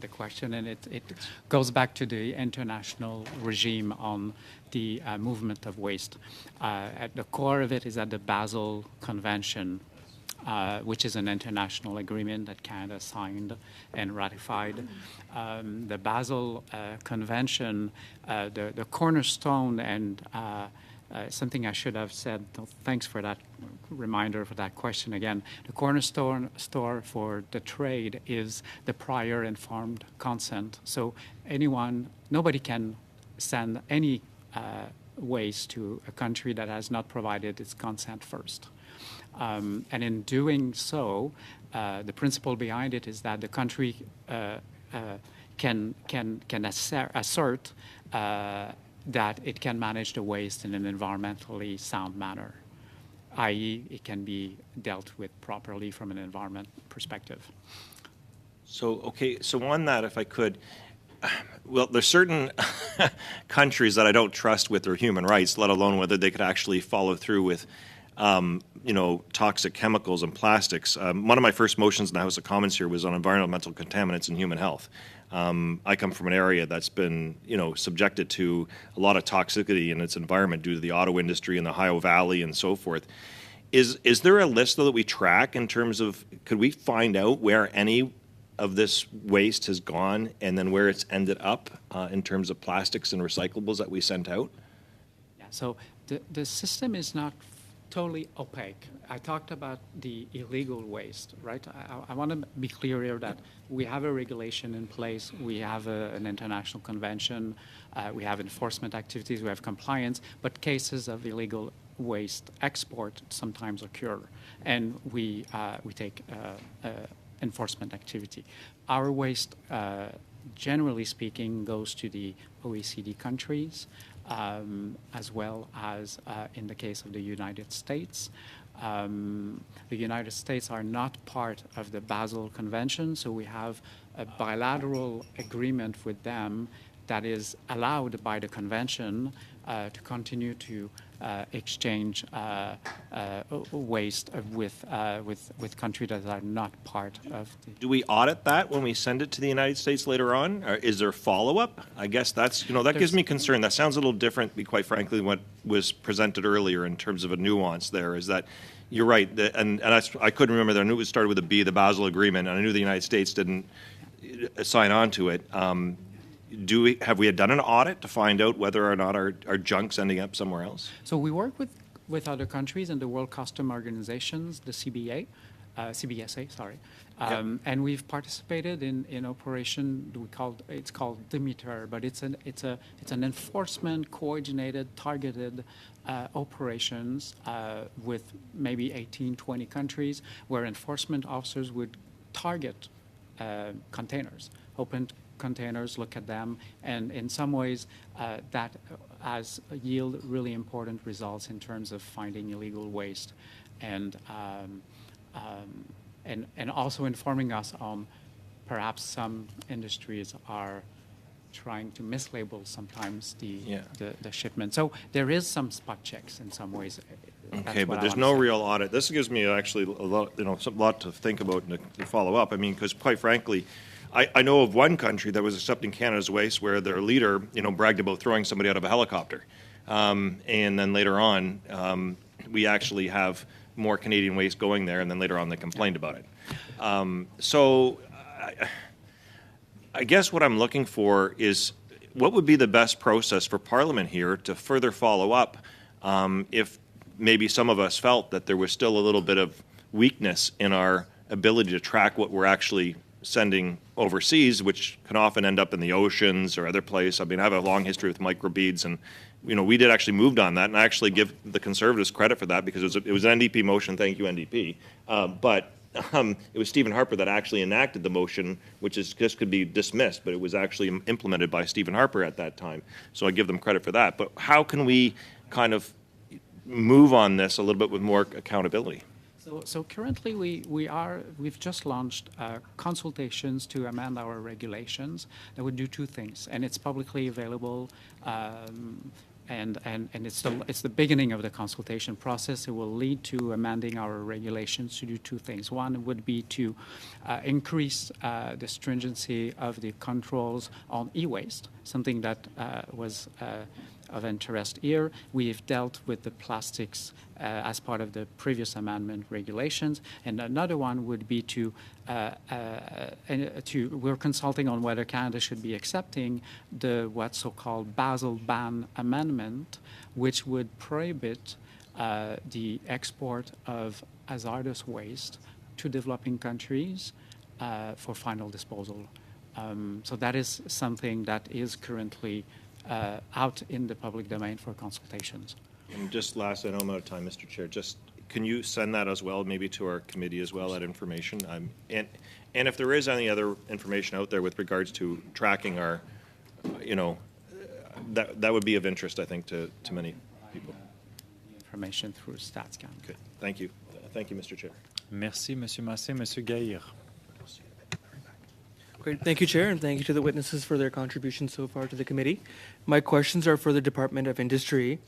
the question, and it goes back to the international regime on the movement of waste. At the core of it is that the Basel Convention, which is an international agreement that Canada signed and ratified. The Basel Convention, the cornerstone and something I should have said, thanks for that reminder, for that question again. The cornerstone for the trade is the prior informed consent. So nobody can send any waste to a country that has not provided its consent first. And in doing so, the principle behind it is that the country can assert that it can manage the waste in an environmentally sound manner, i.e. it can be dealt with properly from an environment perspective. So, okay, so on that, if I could, well, there's certain countries that I don't trust with their human rights, let alone whether they could actually follow through with toxic chemicals and plastics. One of my first motions in the House of Commons here was on environmental contaminants and human health. I come from an area that's been, subjected to a lot of toxicity in its environment due to the auto industry in the Ohio Valley and so forth. Is there a list, though, that we track in terms of, could we find out where any of this waste has gone and then where it's ended up in terms of plastics and recyclables that we sent out? Yeah, so the system is not totally opaque. I talked about the illegal waste, right? I want to be clear here that we have a regulation in place, we have an international convention, we have enforcement activities, we have compliance, but cases of illegal waste export sometimes occur, and we take enforcement activity. Our waste, generally speaking, goes to the OECD countries, as well as in the case of the United States. The United States are not part of the Basel Convention, so we have a bilateral agreement with them that is allowed by the convention to continue to exchange waste with countries that are not part of the... Do we audit that when we send it to the United States later on? Or is there follow-up? I guess that's, that gives me concern. That sounds a little different, quite frankly, what was presented earlier in terms of a nuance there, is that you're right, and I couldn't remember that. I knew it started with a B, the Basel Agreement, and I knew the United States didn't sign on to it. Have we done an audit to find out whether or not our junk's ending up somewhere else? So we work with other countries and the World Customs Organizations, the CBSA, sorry, and we've participated in operation it's called Demeter, but it's an enforcement coordinated, targeted operations with maybe 18, 20 countries where enforcement officers would target containers, open containers, look at them, and in some ways that has yield really important results in terms of finding illegal waste and also informing us on perhaps some industries are trying to mislabel sometimes the shipment. So there is some spot checks in some ways. Okay, but what I there's wanna no say. real audit. This gives me actually a lot, a lot to think about and to follow up. I mean, because quite frankly, I know of one country that was accepting Canada's waste where their leader, bragged about throwing somebody out of a helicopter. And then later on, we actually have more Canadian waste going there, and then later on they complained about it. So I guess what I'm looking for is what would be the best process for Parliament here to further follow up if maybe some of us felt that there was still a little bit of weakness in our ability to track what we're actually sending overseas, which can often end up in the oceans or other places. I mean, I have a long history with microbeads, and we did actually moved on that, and I actually give the Conservatives credit for that because it was an NDP motion. Thank you, NDP. But it was Stephen Harper that actually enacted the motion, which just could be dismissed, but it was actually implemented by Stephen Harper at that time. So I give them credit for that. But how can we kind of move on this a little bit with more accountability? So currently we've just launched consultations to amend our regulations that would do two things, and it's publicly available. And it's the beginning of the consultation process. It will lead to amending our regulations to do two things. One would be to increase the stringency of the controls on e-waste, something that was of interest here. We've dealt with the plastics as part of the previous amendment regulations, and another one would be we're consulting on whether Canada should be accepting the what's so-called Basel ban amendment, which would prohibit the export of hazardous waste to developing countries for final disposal. So that is something that is currently out in the public domain for consultations. And just last, I know I'm out of time, Mr. Chair, just can you send that as well, maybe to our committee as well, that information? And if there is any other information out there with regards to tracking our, that would be of interest, I think, to many people. Information through StatsCan. Okay, thank you. Thank you, Mr. Chair. Merci, Monsieur Massé. Monsieur Gaillard. Great. Thank you, Chair, and thank you to the witnesses for their contributions so far to the committee. My questions are for the Department of Industry.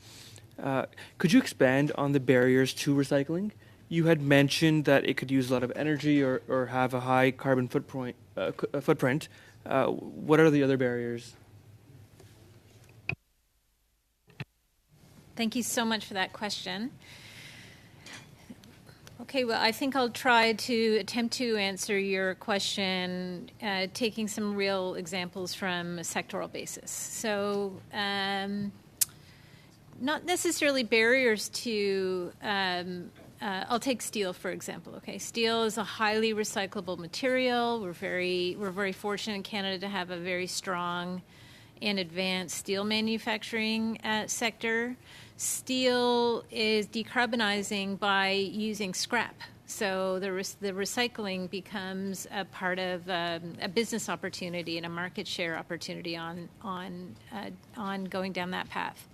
Could you expand on the barriers to recycling? You had mentioned that it could use a lot of energy or have a high carbon footprint. What are the other barriers? Thank you so much for that question. Okay, well, I think I'll try to attempt to answer your question taking some real examples from a sectoral basis. So, not necessarily barriers to, I'll take steel, for example. Okay, steel is a highly recyclable material. We're very fortunate in Canada to have a very strong and advanced steel manufacturing sector. Steel is decarbonizing by using scrap. So the recycling becomes a part of a business opportunity and a market share opportunity on going down that path.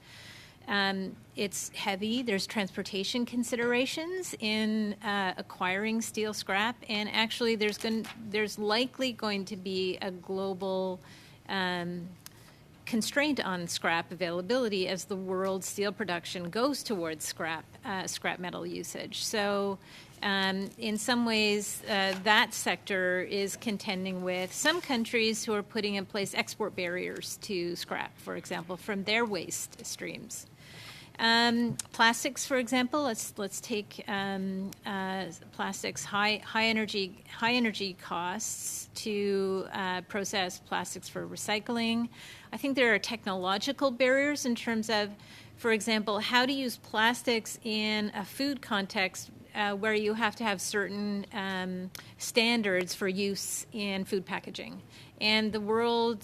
It's heavy. There's transportation considerations in acquiring steel scrap, and actually there's likely going to be a global constraint on scrap availability as the world's steel production goes towards scrap metal usage. So in some ways, that sector is contending with some countries who are putting in place export barriers to scrap, for example, from their waste streams. Plastics, for example, let's take plastics, high energy costs to process plastics for recycling. I think there are technological barriers in terms of, for example, how to use plastics in a food context where you have to have certain standards for use in food packaging. And the world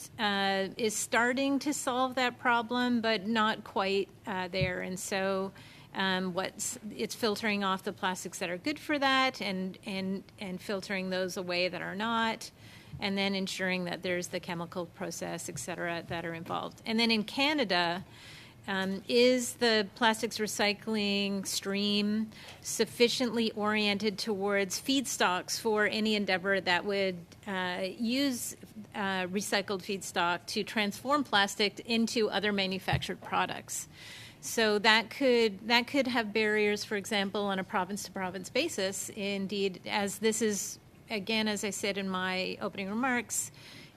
is starting to solve that problem, but not quite there. And so it's filtering off the plastics that are good for that and filtering those away that are not, and then ensuring that there's the chemical process, et cetera, that are involved. And then in Canada, is the plastics recycling stream sufficiently oriented towards feedstocks for any endeavor that would use recycled feedstock to transform plastic into other manufactured products? So that could have barriers, for example, on a province-to-province basis. Indeed, as this is, again, as I said in my opening remarks,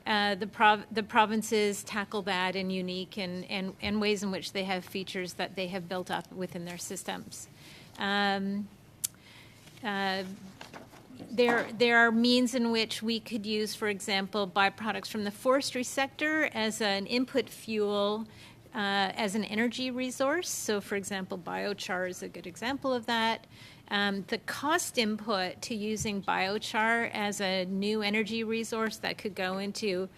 the provinces tackle that in unique and ways in which they have features that they have built up within their systems. There are means in which we could use, for example, byproducts from the forestry sector as an input fuel, as an energy resource. So, for example, biochar is a good example of that. The cost input to using biochar as a new energy resource that could go into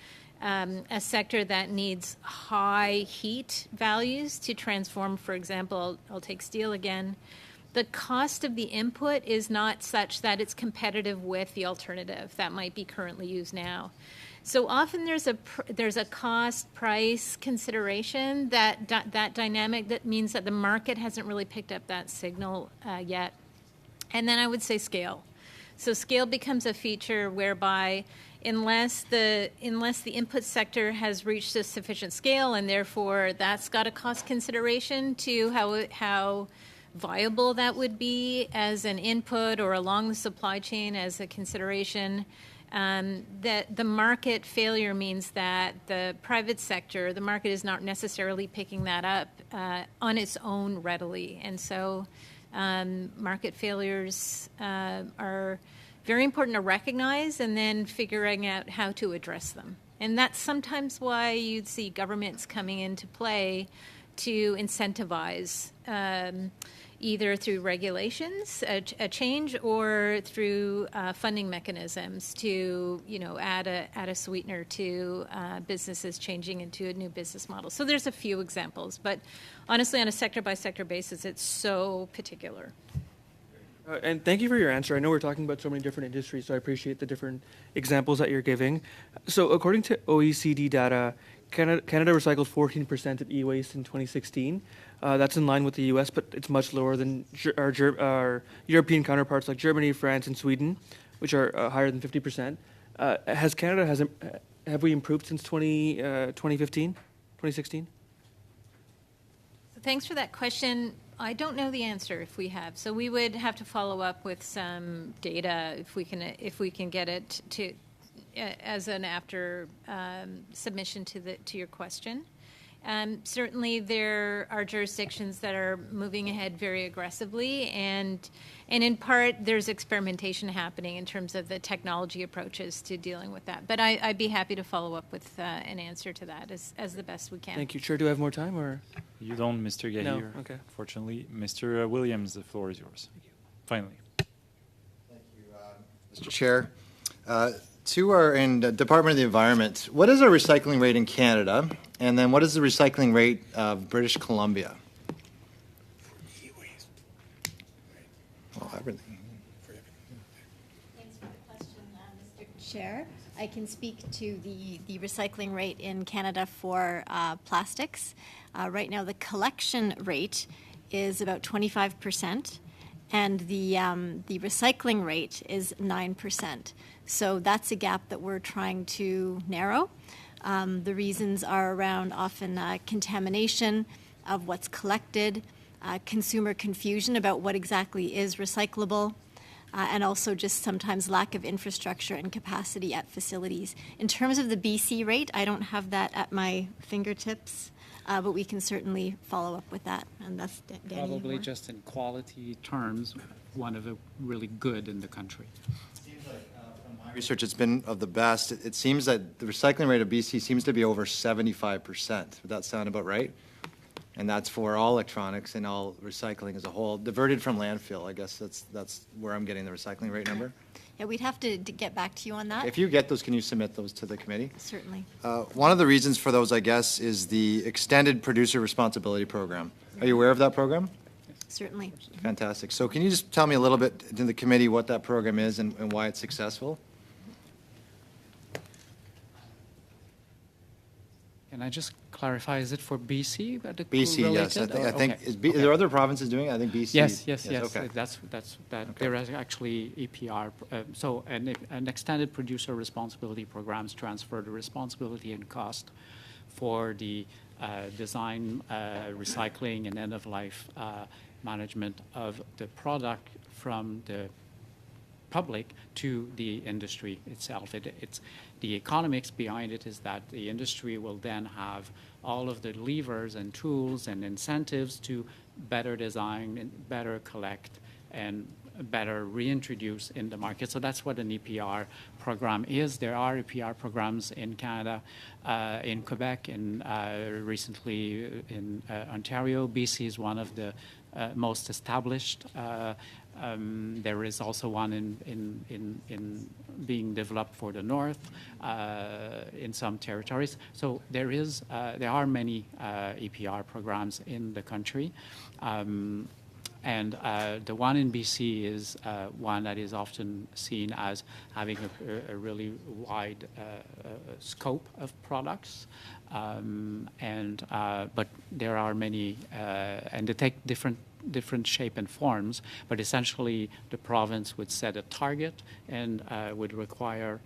a sector that needs high heat values to transform, for example, I'll take steel again. The cost of the input is not such that it's competitive with the alternative that might be currently used now. So often there's a cost price consideration that dynamic that means that the market hasn't really picked up that signal yet. And then I would say scale. So scale becomes a feature whereby unless the input sector has reached a sufficient scale, and therefore that's got a cost consideration to how viable that would be as an input or along the supply chain as a consideration, that the market failure means that the private sector, the market is not necessarily picking that up on its own readily. And so market failures are very important to recognize and then figuring out how to address them. And that's sometimes why you'd see governments coming into play to incentivize either through regulations, a change, or through funding mechanisms to, add a sweetener to businesses changing into a new business model. So there's a few examples, but honestly, on a sector-by-sector basis, it's so particular. And thank you for your answer. I know we're talking about so many different industries, so I appreciate the different examples that you're giving. So according to OECD data, Canada recycled 14% of e-waste in 2016. That's in line with the U.S., but it's much lower than our European counterparts like Germany, France, and Sweden, which are higher than 50%. Have we improved since 2016? So thanks for that question. I don't know the answer if we have. So we would have to follow up with some data if we can get it to as an after submission to your question. Certainly, there are jurisdictions that are moving ahead very aggressively, and in part, there's experimentation happening in terms of the technology approaches to dealing with that. But I'd be happy to follow up with an answer to that as the best we can. Thank you. Chair, do I have more time, or? You don't, Mr. Gahir. No? Okay. Fortunately, Mr. Williams, the floor is yours. Finally. Thank you, Mr. Chair. Two are in the Department of the Environment. What is our recycling rate in Canada? And then what is the recycling rate of British Columbia? Well, everything. Thanks for the question, Mr. Chair. I can speak to the recycling rate in Canada for plastics. Right now, the collection rate is about 25%, and the recycling rate is 9%. So that's a gap that we're trying to narrow. The reasons are around often contamination of what's collected, consumer confusion about what exactly is recyclable, and also just sometimes lack of infrastructure and capacity at facilities. In terms of the BC rate, I don't have that at my fingertips, but we can certainly follow up with that. And that's Danny. Probably just in quality terms, one of the really good in the country. Research, it's been of the best. It seems that the recycling rate of BC seems to be over 75%. Would that sound about right? And that's for all electronics and all recycling as a whole, diverted from landfill. I guess that's where I'm getting the recycling rate number. Yeah, we'd have to get back to you on that. If you get those, can you submit those to the committee? Certainly. One of the reasons for those, I guess, is the Extended Producer Responsibility Program. Are you aware of that program? Certainly. Fantastic. So can you just tell me a little bit to the committee what that program is and why it's successful? Can I just clarify, is it for BC? BC, yes. I think okay. Are there other provinces doing it? I think BC. Yes. Okay. That's okay. There is actually EPR. So an extended producer responsibility programs transfer the responsibility and cost for the design, recycling, and end-of-life management of the product from the public to the industry itself. It's the economics behind it is that the industry will then have all of the levers and tools and incentives to better design and better collect and better reintroduce in the market. So that's what an EPR program is. There are EPR programs in Canada, in Quebec, and recently in Ontario. BC is one of the most established. There is also one in being developed for the north in some territories. So there are many EPR programs in the country. And the one in BC is one that is often seen as having a really wide scope of products. But there are many, and they take different shape and forms, but essentially the province would set a target and would require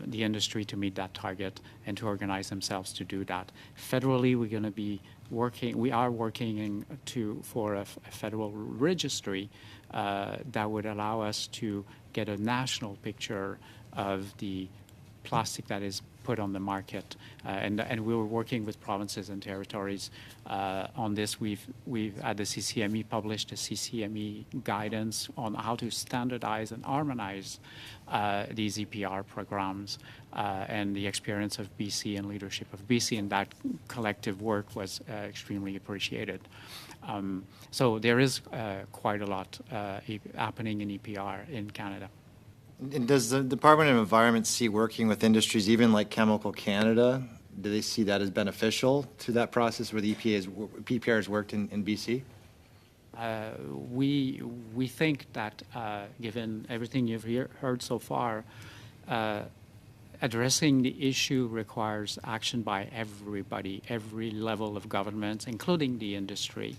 the industry to meet that target and to organize themselves to do that. Federally, we are working for a federal registry that would allow us to get a national picture of the plastic that is put on the market, and we were working with provinces and territories on this. We've at the CCME published a CCME guidance on how to standardize and harmonize these EPR programs, and the experience of BC and leadership of BC in that collective work was extremely appreciated. So there is quite a lot happening in EPR in Canada. And does the Department of Environment see working with industries, even like Chemical Canada, do they see that as beneficial to that process where the EPR has worked in BC? We think that given everything you've heard so far, addressing the issue requires action by everybody, every level of government, including the industry.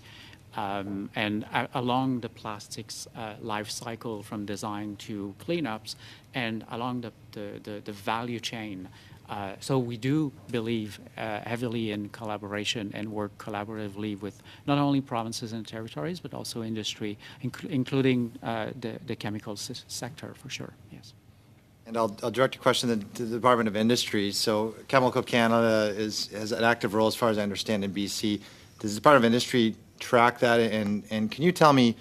And along the plastics life cycle from design to cleanups and along the value chain. So we do believe heavily in collaboration and work collaboratively with not only provinces and territories, but also industry, including the chemical sector for sure, yes. And I'll direct a question to the Department of Industry. So Chemical Canada has an active role, as far as I understand, in BC. Does the Department of Industry track that, and can you tell me,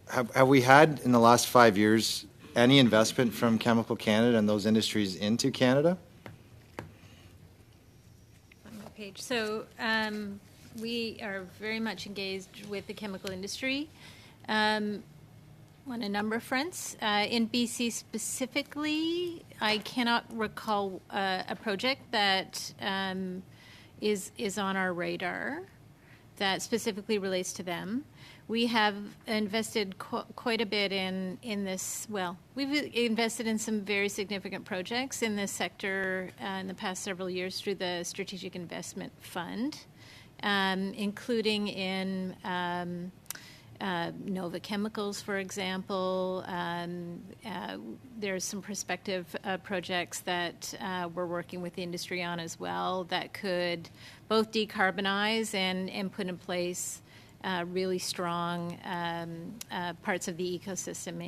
have we had in the last 5 years any investment from Chemical Canada and those industries into Canada? On the page. So we are very much engaged with the chemical industry on a number of fronts. In BC specifically, I cannot recall a project that is on our radar that specifically relates to them. We have invested quite a bit in this. Well, we've invested in some very significant projects in this sector in the past several years through the Strategic Investment Fund, including in Nova Chemicals, for example. There's some prospective projects that we're working with the industry on as well that could both decarbonize and put in place really strong parts of the ecosystem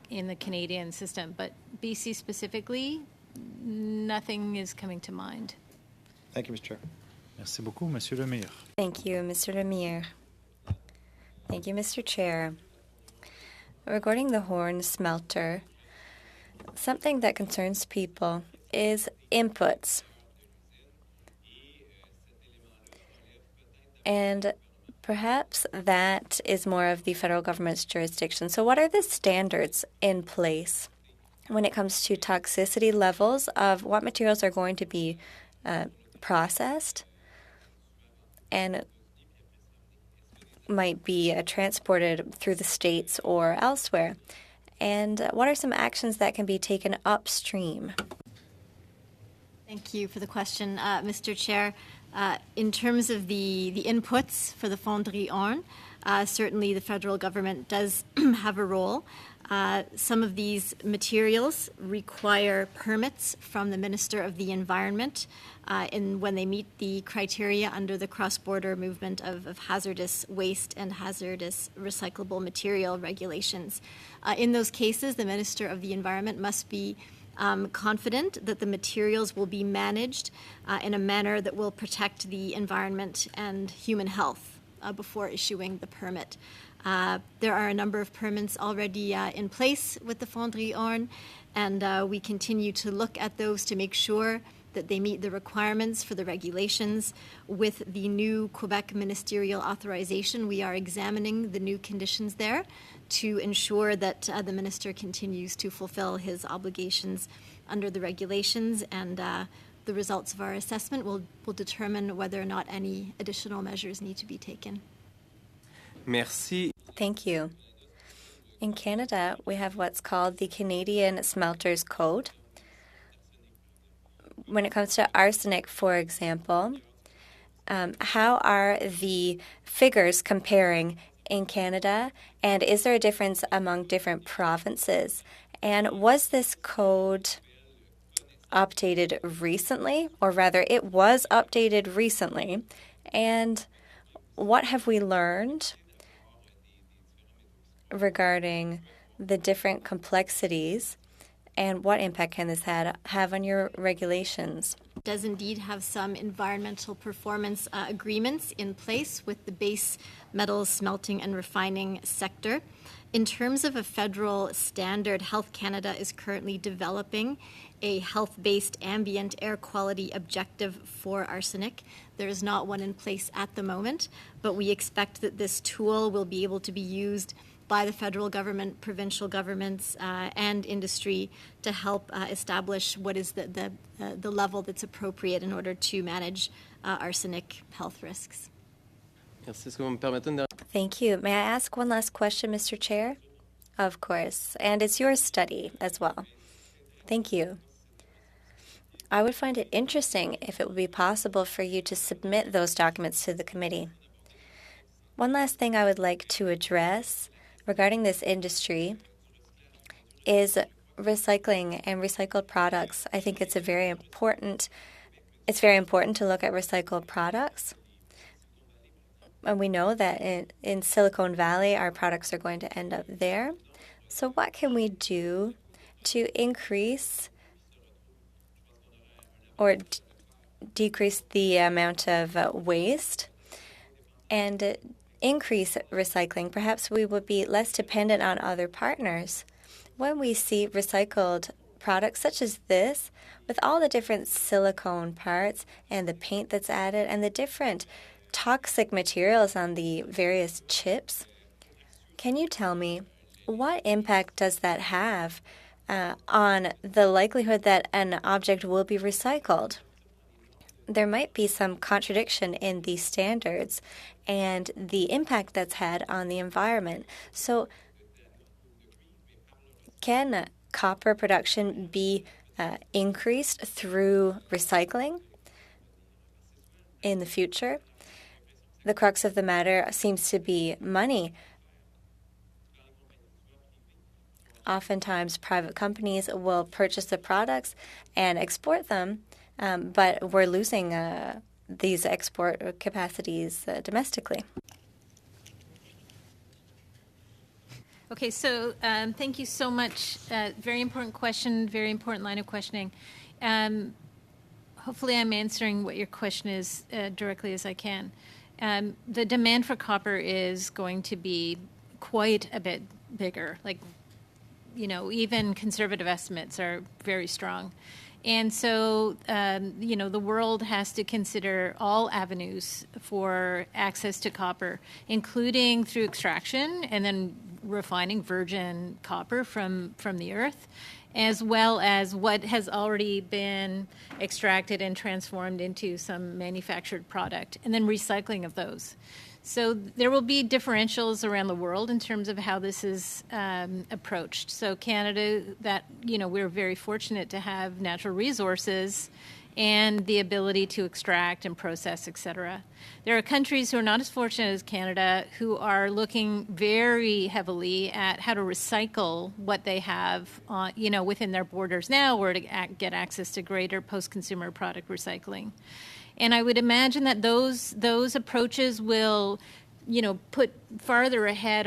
in the Canadian system. But BC specifically, nothing is coming to mind. Thank you, Mr. Chair. Merci beaucoup, Monsieur Lemire. Thank you, Mr. Lemire. Thank you, Mr. Chair. Regarding the Horn smelter, something that concerns people is inputs. And perhaps that is more of the federal government's jurisdiction. So what are the standards in place when it comes to toxicity levels of what materials are going to be processed and might be transported through the states or elsewhere? And what are some actions that can be taken upstream? Thank you for the question, Mr. Chair. In terms of the inputs for the Fonderie Horn, certainly the federal government does have a role. Some of these materials require permits from the Minister of the Environment when they meet the criteria under the cross-border movement of hazardous waste and hazardous recyclable material regulations. In those cases, the Minister of the Environment must be confident that the materials will be managed in a manner that will protect the environment and human health before issuing the permit. There are a number of permits already in place with the Fonderie Orne, and we continue to look at those to make sure that they meet the requirements for the regulations. With the new Quebec ministerial authorization, we are examining the new conditions there to ensure that the minister continues to fulfill his obligations under the regulations, and the results of our assessment will determine whether or not any additional measures need to be taken. Merci. Thank you. In Canada, we have what's called the Canadian Smelters Code. When it comes to arsenic, for example, how are the figures comparing in Canada, and is there a difference among different provinces? And was this code updated recently, or rather, it was updated recently, and what have we learned regarding the different complexities, and what impact can this have on your regulations? Does indeed have some environmental performance agreements in place with the base metals smelting and refining sector. In terms of a federal standard, Health Canada is currently developing a health-based ambient air quality objective for arsenic. There is not one in place at the moment, but we expect that this tool will be able to be used by the federal government, provincial governments, and industry to help establish what is the level that's appropriate in order to manage arsenic health risks. Thank you. May I ask one last question, Mr. Chair? Of course. And it's your study as well. Thank you. I would find it interesting if it would be possible for you to submit those documents to the committee. One last thing I would like to address regarding this industry is recycling and recycled products. I think it's very important to look at recycled products. And we know that in Silicon Valley, our products are going to end up there. So what can we do to increase or decrease the amount of waste and increase recycling? Perhaps we would be less dependent on other partners. When we see recycled products such as this, with all the different silicone parts and the paint that's added and the different toxic materials on the various chips, can you tell me what impact does that have on the likelihood that an object will be recycled? There might be some contradiction in these standards and the impact that's had on the environment. So can copper production be increased through recycling in the future? The crux of the matter seems to be money. Oftentimes, private companies will purchase the products and export them, but we're losing these export capacities domestically. Okay, so thank you so much. Very important question, very important line of questioning. Hopefully I'm answering what your question is directly as I can. The demand for copper is going to be quite a bit bigger. Like, you know, even conservative estimates are very strong. And so, you know, the world has to consider all avenues for access to copper, including through extraction and then refining virgin copper from the earth, as well as what has already been extracted and transformed into some manufactured product, and then recycling of those. So there will be differentials around the world in terms of how this is approached. So Canada, that, you know, we're very fortunate to have natural resources and the ability to extract and process, et cetera. There are countries who are not as fortunate as Canada who are looking very heavily at how to recycle what they have, within their borders now, or to get access to greater post-consumer product recycling. And I would imagine that those approaches will, put farther ahead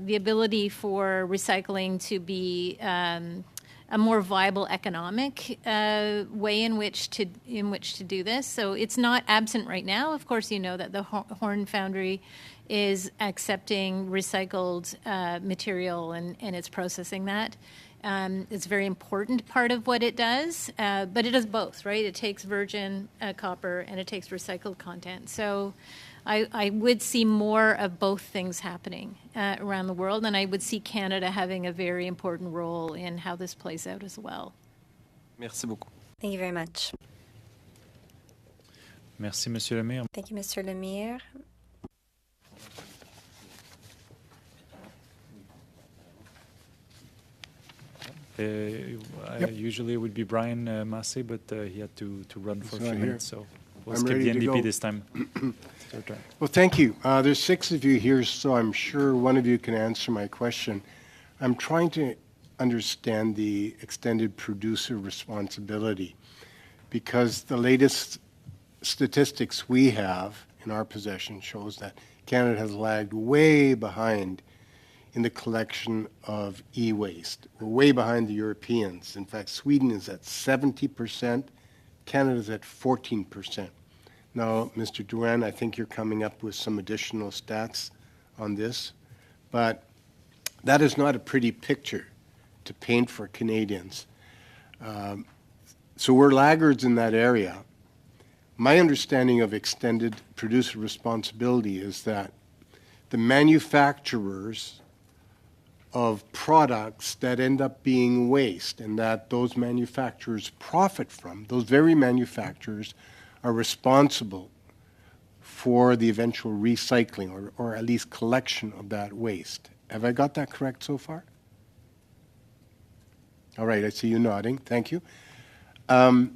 the ability for recycling to be a more viable economic way in which to do this. So it's not absent right now. Of course, you know that the Horn Foundry is accepting recycled material and it's processing that. It's a very important part of what it does, but it does both, right? It takes virgin copper and it takes recycled content. So I would see more of both things happening around the world, and I would see Canada having a very important role in how this plays out as well. Merci beaucoup. Thank you very much. Merci, Monsieur Lemire. Thank you, Mr. Lemire. Usually it would be Brian Massé, but he had to run for a few not minutes, here. so we'll I'm skip ready the to NDP go. this time. It's your turn. Well, thank you. There's 6 of you here, so I'm sure one of you can answer my question. I'm trying to understand the extended producer responsibility because the latest statistics we have in our possession shows that Canada has lagged way behind in the collection of e-waste. We're way behind the Europeans. In fact, Sweden is at 70%, Canada's at 14%. Now, Mr. Duran, I think you're coming up with some additional stats on this, but that is not a pretty picture to paint for Canadians. So we're laggards in that area. My understanding of extended producer responsibility is that the manufacturers of products that end up being waste and that those manufacturers profit from, those very manufacturers are responsible for the eventual recycling or at least collection of that waste. Have I got that correct so far? All right, I see you nodding. Thank you. And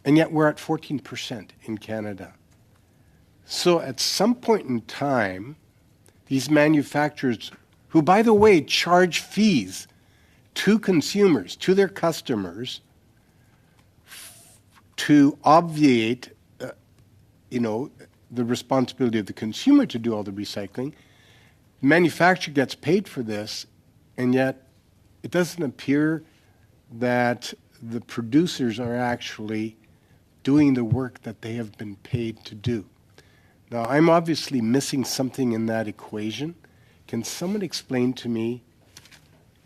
yet we're at 14% in Canada. So at some point in time, these manufacturers, who, by the way, charge fees to consumers, to their customers, to obviate, the responsibility of the consumer to do all the recycling. The manufacturer gets paid for this, and yet it doesn't appear that the producers are actually doing the work that they have been paid to do. Now, I'm obviously missing something in that equation. Can someone explain to me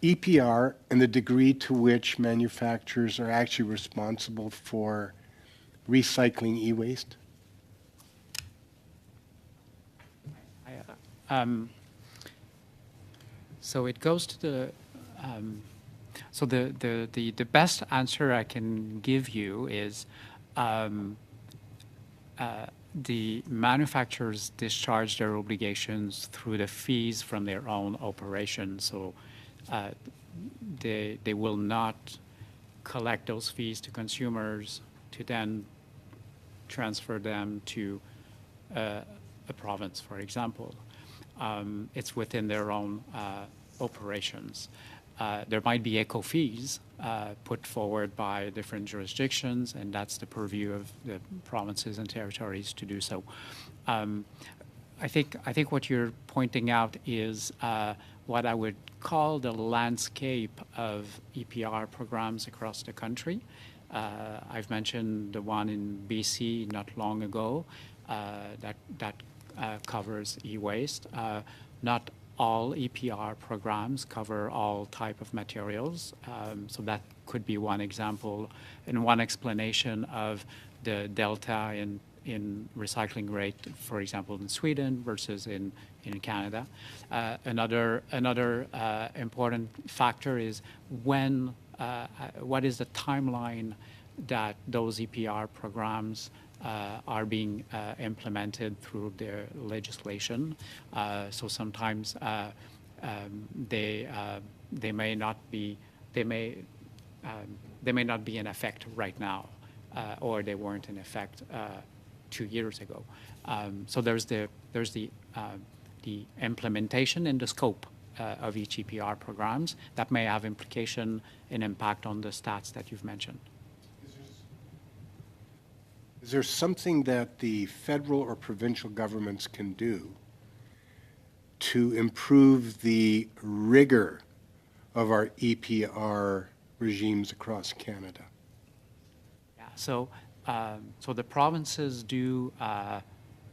EPR and the degree to which manufacturers are actually responsible for recycling e-waste? So it goes to the so the best answer I can give you is the manufacturers discharge their obligations through the fees from their own operations. So they will not collect those fees to consumers to then transfer them to a province, for example. It's within their own operations. There might be eco fees put forward by different jurisdictions, and that's the purview of the provinces and territories to do so. I think what you're pointing out is what I would call the landscape of EPR programs across the country. I've mentioned the one in BC not long ago that covers e-waste. Not all EPR programs cover all type of materials, so that could be one example and one explanation of the delta in recycling rate, for example, in Sweden versus in Canada. Another important factor is what is the timeline that those EPR programs are being implemented through their legislation. So sometimes they may not be in effect right now. or they weren't in effect 2 years ago. So there's the implementation and the scope of each EPR programs that may have implication and impact on the stats that you've mentioned. Is there something that the federal or provincial governments can do to improve the rigor of our EPR regimes across Canada? Yeah, so the provinces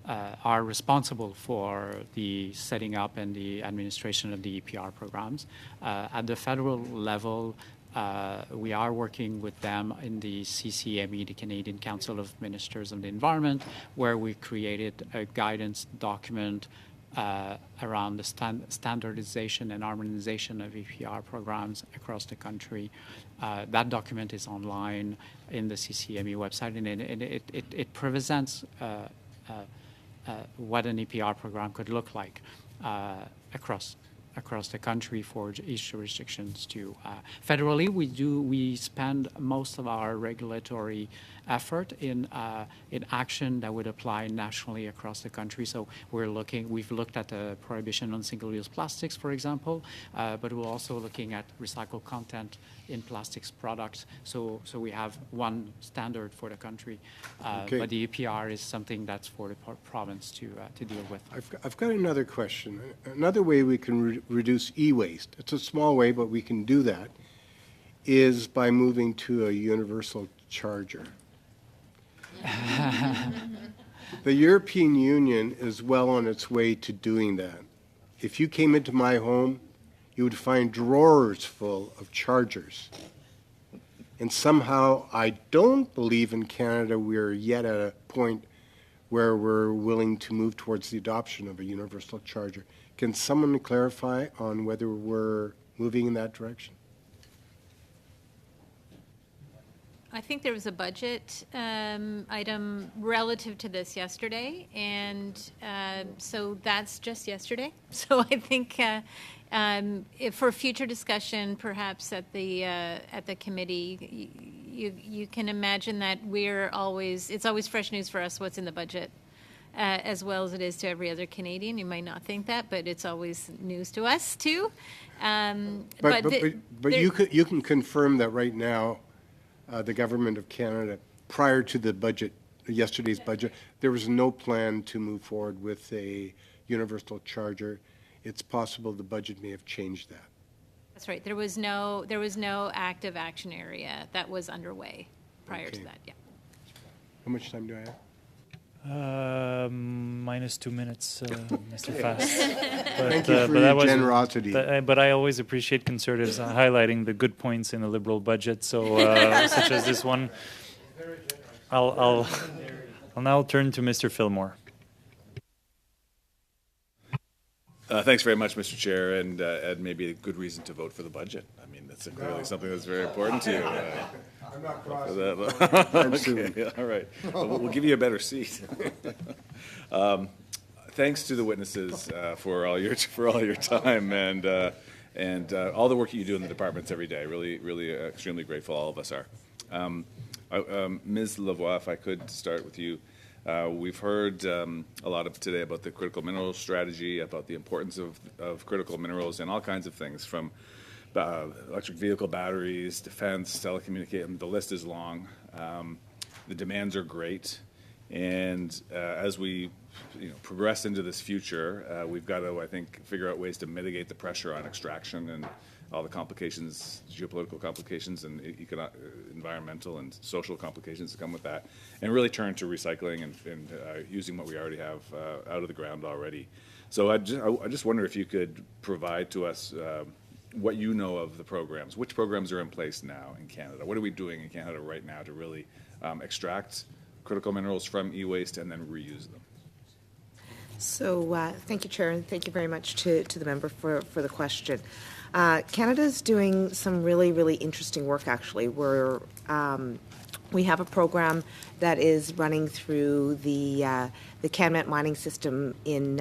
are responsible for the setting up and the administration of the EPR programs. At the federal level, we are working with them in the CCME, the Canadian Council of Ministers of the Environment, where we created a guidance document around the standardization and harmonization of EPR programs across the country. That document is online in the CCME website, and it presents what an EPR program could look like across the country for each jurisdictions to. Federally, we spend most of our regulatory effort in action that would apply nationally across the country. So we've looked at the prohibition on single-use plastics, for example, but we're also looking at recycled content in plastics products. So we have one standard for the country, Okay. but the EPR is something that's for the province to deal with. I've got another question. Another way we can reduce e-waste, it's a small way, but we can do that, is by moving to a universal charger. The European Union is well on its way to doing that. If you came into my home, you would find drawers full of chargers. And somehow, I don't believe in Canada we're yet at a point where we're willing to move towards the adoption of a universal charger. Can someone clarify on whether we're moving in that direction? I think there was a budget item relative to this yesterday, and so that's just yesterday. So I think if for future discussion, perhaps at the committee, you can imagine that it's always fresh news for us what's in the budget, as well as it is to every other Canadian. You might not think that, but it's always news to us too. But you can confirm that right now, the government of Canada, prior to the budget, yesterday's budget, there was no plan to move forward with a universal charger. It's possible the budget may have changed that. That's right. There was no active action area that was underway prior to that. Yeah. How much time do I have? Minus 2 minutes, Mr. Fast. Thank you for your generosity. But I always appreciate Conservatives highlighting the good points in the Liberal budget, so such as this one. I'll now turn to Mr. Fillmore. Thanks very much, Mr. Chair, and maybe a good reason to vote for the budget. I mean, that's clearly something that's very important to you. I'm not crossing. Okay, all right. We'll give you a better seat. Thanks to the witnesses for all your time and all the work you do in the departments every day. Really extremely grateful. All of us are. Ms. Lavoie, if I could start with you. We've heard a lot today about the critical minerals strategy, about the importance of critical minerals and all kinds of things, from electric vehicle batteries, defense, telecommunications. The list is long. The demands are great, and as we progress into this future, we've got to, I think, figure out ways to mitigate the pressure on extraction and all the complications, geopolitical complications, and environmental and social complications that come with that, and really turn to recycling and using what we already have out of the ground already. So I just wonder if you could provide to us what you know of the programs. Which programs are in place now in Canada? What are we doing in Canada right now to really extract critical minerals from e-waste and then reuse them? So thank you, Chair, and thank you very much to the member for the question. Canada's doing some really interesting work, actually. We have a program that is running through the CanMet mining system in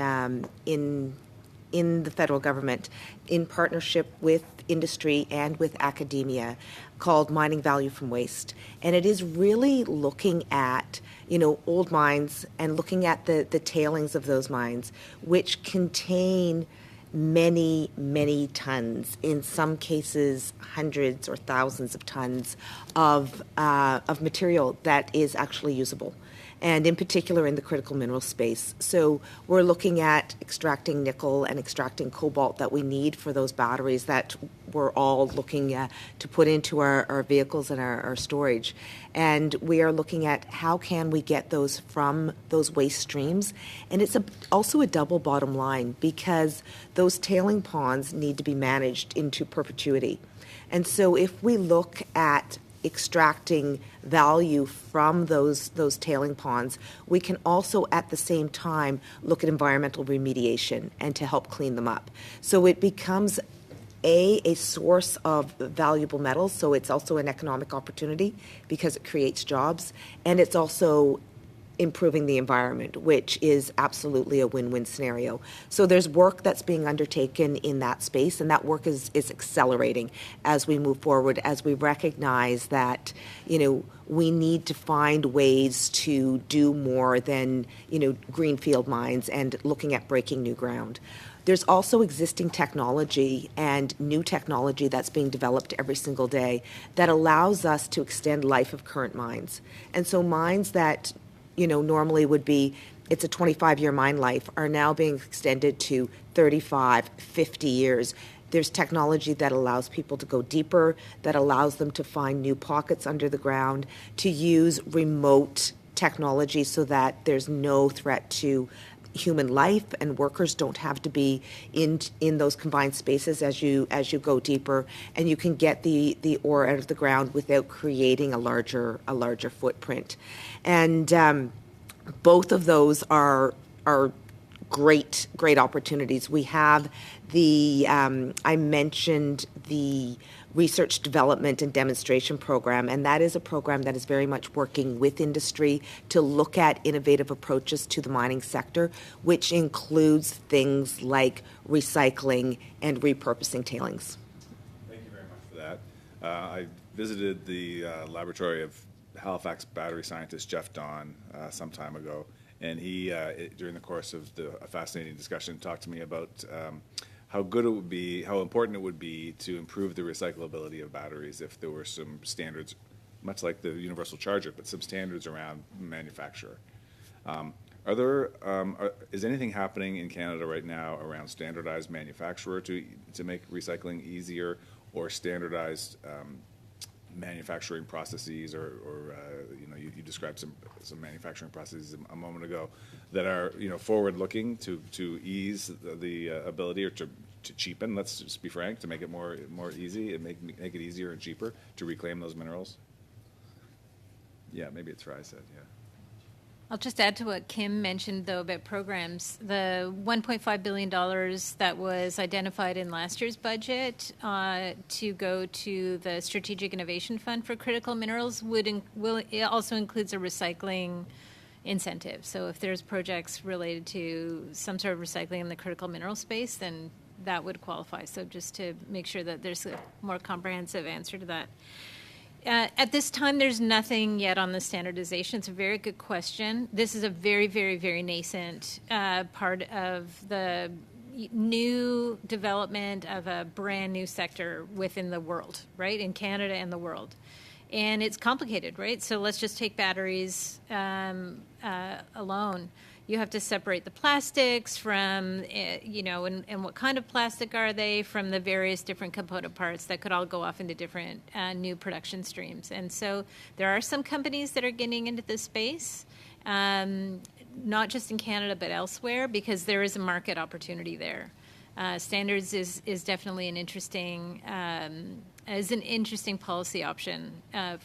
the federal government in partnership with industry and with academia called Mining Value from Waste. And it is really looking at, old mines and looking at the tailings of those mines, which contain many, many tons, in some cases hundreds or thousands of tons of material that is actually usable, and in particular in the critical mineral space. So we're looking at extracting nickel and extracting cobalt that we need for those batteries that we're all looking to put into our vehicles and our storage. And we are looking at how can we get those from those waste streams. And it's also a double bottom line, because those tailing ponds need to be managed into perpetuity. And so if we look at extracting value from those tailing ponds, we can also at the same time look at environmental remediation and to help clean them up. So it becomes a source of valuable metals, so it's also an economic opportunity because it creates jobs, and it's also improving the environment, which is absolutely a win-win scenario. So there's work that's being undertaken in that space, and that work is accelerating as we move forward, as we recognize that, we need to find ways to do more than, greenfield mines and looking at breaking new ground. There's also existing technology and new technology that's being developed every single day that allows us to extend life of current mines. And so mines that normally would be, it's a 25-year mine life, are now being extended to 35, 50 years. There's technology that allows people to go deeper, that allows them to find new pockets under the ground, to use remote technology so that there's no threat to human life, and workers don't have to be in those combined spaces as you go deeper, and you can get the ore out of the ground without creating a larger footprint. And both of those are great opportunities. We have I mentioned the research development and demonstration program, and that is a program that is very much working with industry to look at innovative approaches to the mining sector, which includes things like recycling and repurposing tailings. Thank you very much for that. I visited the laboratory of Halifax battery scientist Jeff Don some time ago, and he, during the course of a fascinating discussion, talked to me about how good it would be, how important it would be to improve the recyclability of batteries if there were some standards, much like the universal charger, but some standards around manufacture. Is anything happening in Canada right now around standardized manufacturer to make recycling easier, or standardized manufacturing processes, or you described some manufacturing processes a moment ago that are forward-looking to ease the ability, or to cheapen, let's just be frank, to make it more easy and make it easier and cheaper to reclaim those minerals? Yeah, maybe it's what I said, yeah. I'll just add to what Kim mentioned, though, about programs. The $1.5 billion that was identified in last year's budget to go to the Strategic Innovation Fund for Critical Minerals it also includes a recycling incentive. So if there's projects related to some sort of recycling in the critical mineral space, then that would qualify. So just to make sure that there's a more comprehensive answer to that. At this time, there's nothing yet on the standardization. It's a very good question. This is a very, very, very nascent part of the new development of a brand new sector within the world, right, in Canada and the world. And it's complicated, right? So let's just take batteries alone. You have to separate the plastics from, and what kind of plastic are they, from the various different component parts that could all go off into different new production streams. And so there are some companies that are getting into this space, not just in Canada but elsewhere, because there is a market opportunity there. Standards is definitely an interesting policy option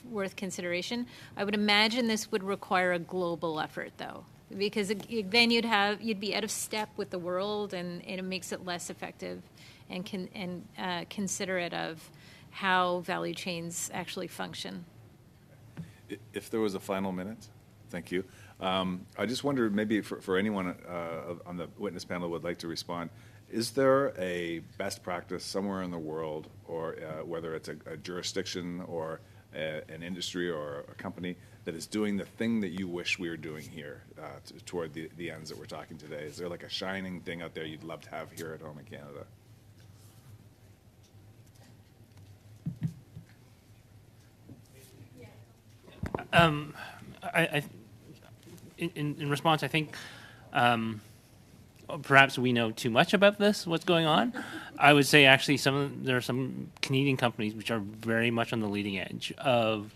worth consideration. I would imagine this would require a global effort, though, because then you'd be out of step with the world, and it makes it less effective and considerate of how value chains actually function. If there was a final minute, thank you. I just wondered, maybe for anyone on the witness panel would like to respond, Is there a best practice somewhere in the world, or whether it's a jurisdiction or an industry or a company that is doing the thing that you wish we were doing here toward the ends that we're talking today? Is there like a shining thing out there you'd love to have here at home in Canada? In response, I think perhaps we know too much about this, what's going on. I would say actually there are some Canadian companies which are very much on the leading edge of,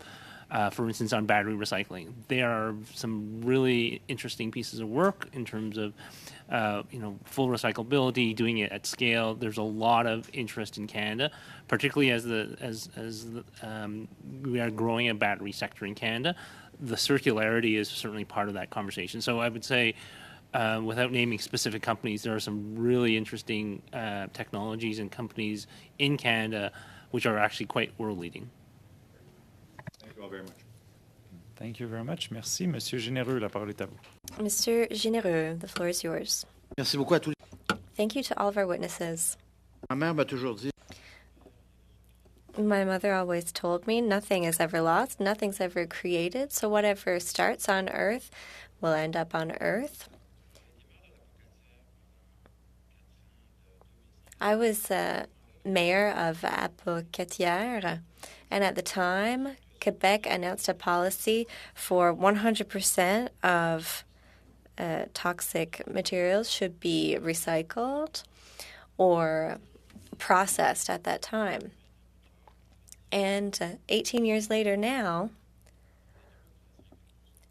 for instance, on battery recycling. There are some really interesting pieces of work in terms of full recyclability, doing it at scale. There's a lot of interest in Canada, particularly as we are growing a battery sector in Canada. The circularity is certainly part of that conversation. So I would say, without naming specific companies, there are some really interesting technologies and companies in Canada which are actually quite world-leading. Thank you all very much. Thank you very much. Merci. Monsieur Généreux, la parole est à vous. Mr. Généreux, the floor is yours. Merci beaucoup à tous. Thank you to all of our witnesses. Ma mère m'a toujours dit. My mother always told me nothing is ever lost, nothing's ever created, so whatever starts on Earth will end up on Earth. I was mayor of Apocatière, and at the time, Quebec announced a policy for 100% of toxic materials should be recycled or processed at that time. And 18 years later now,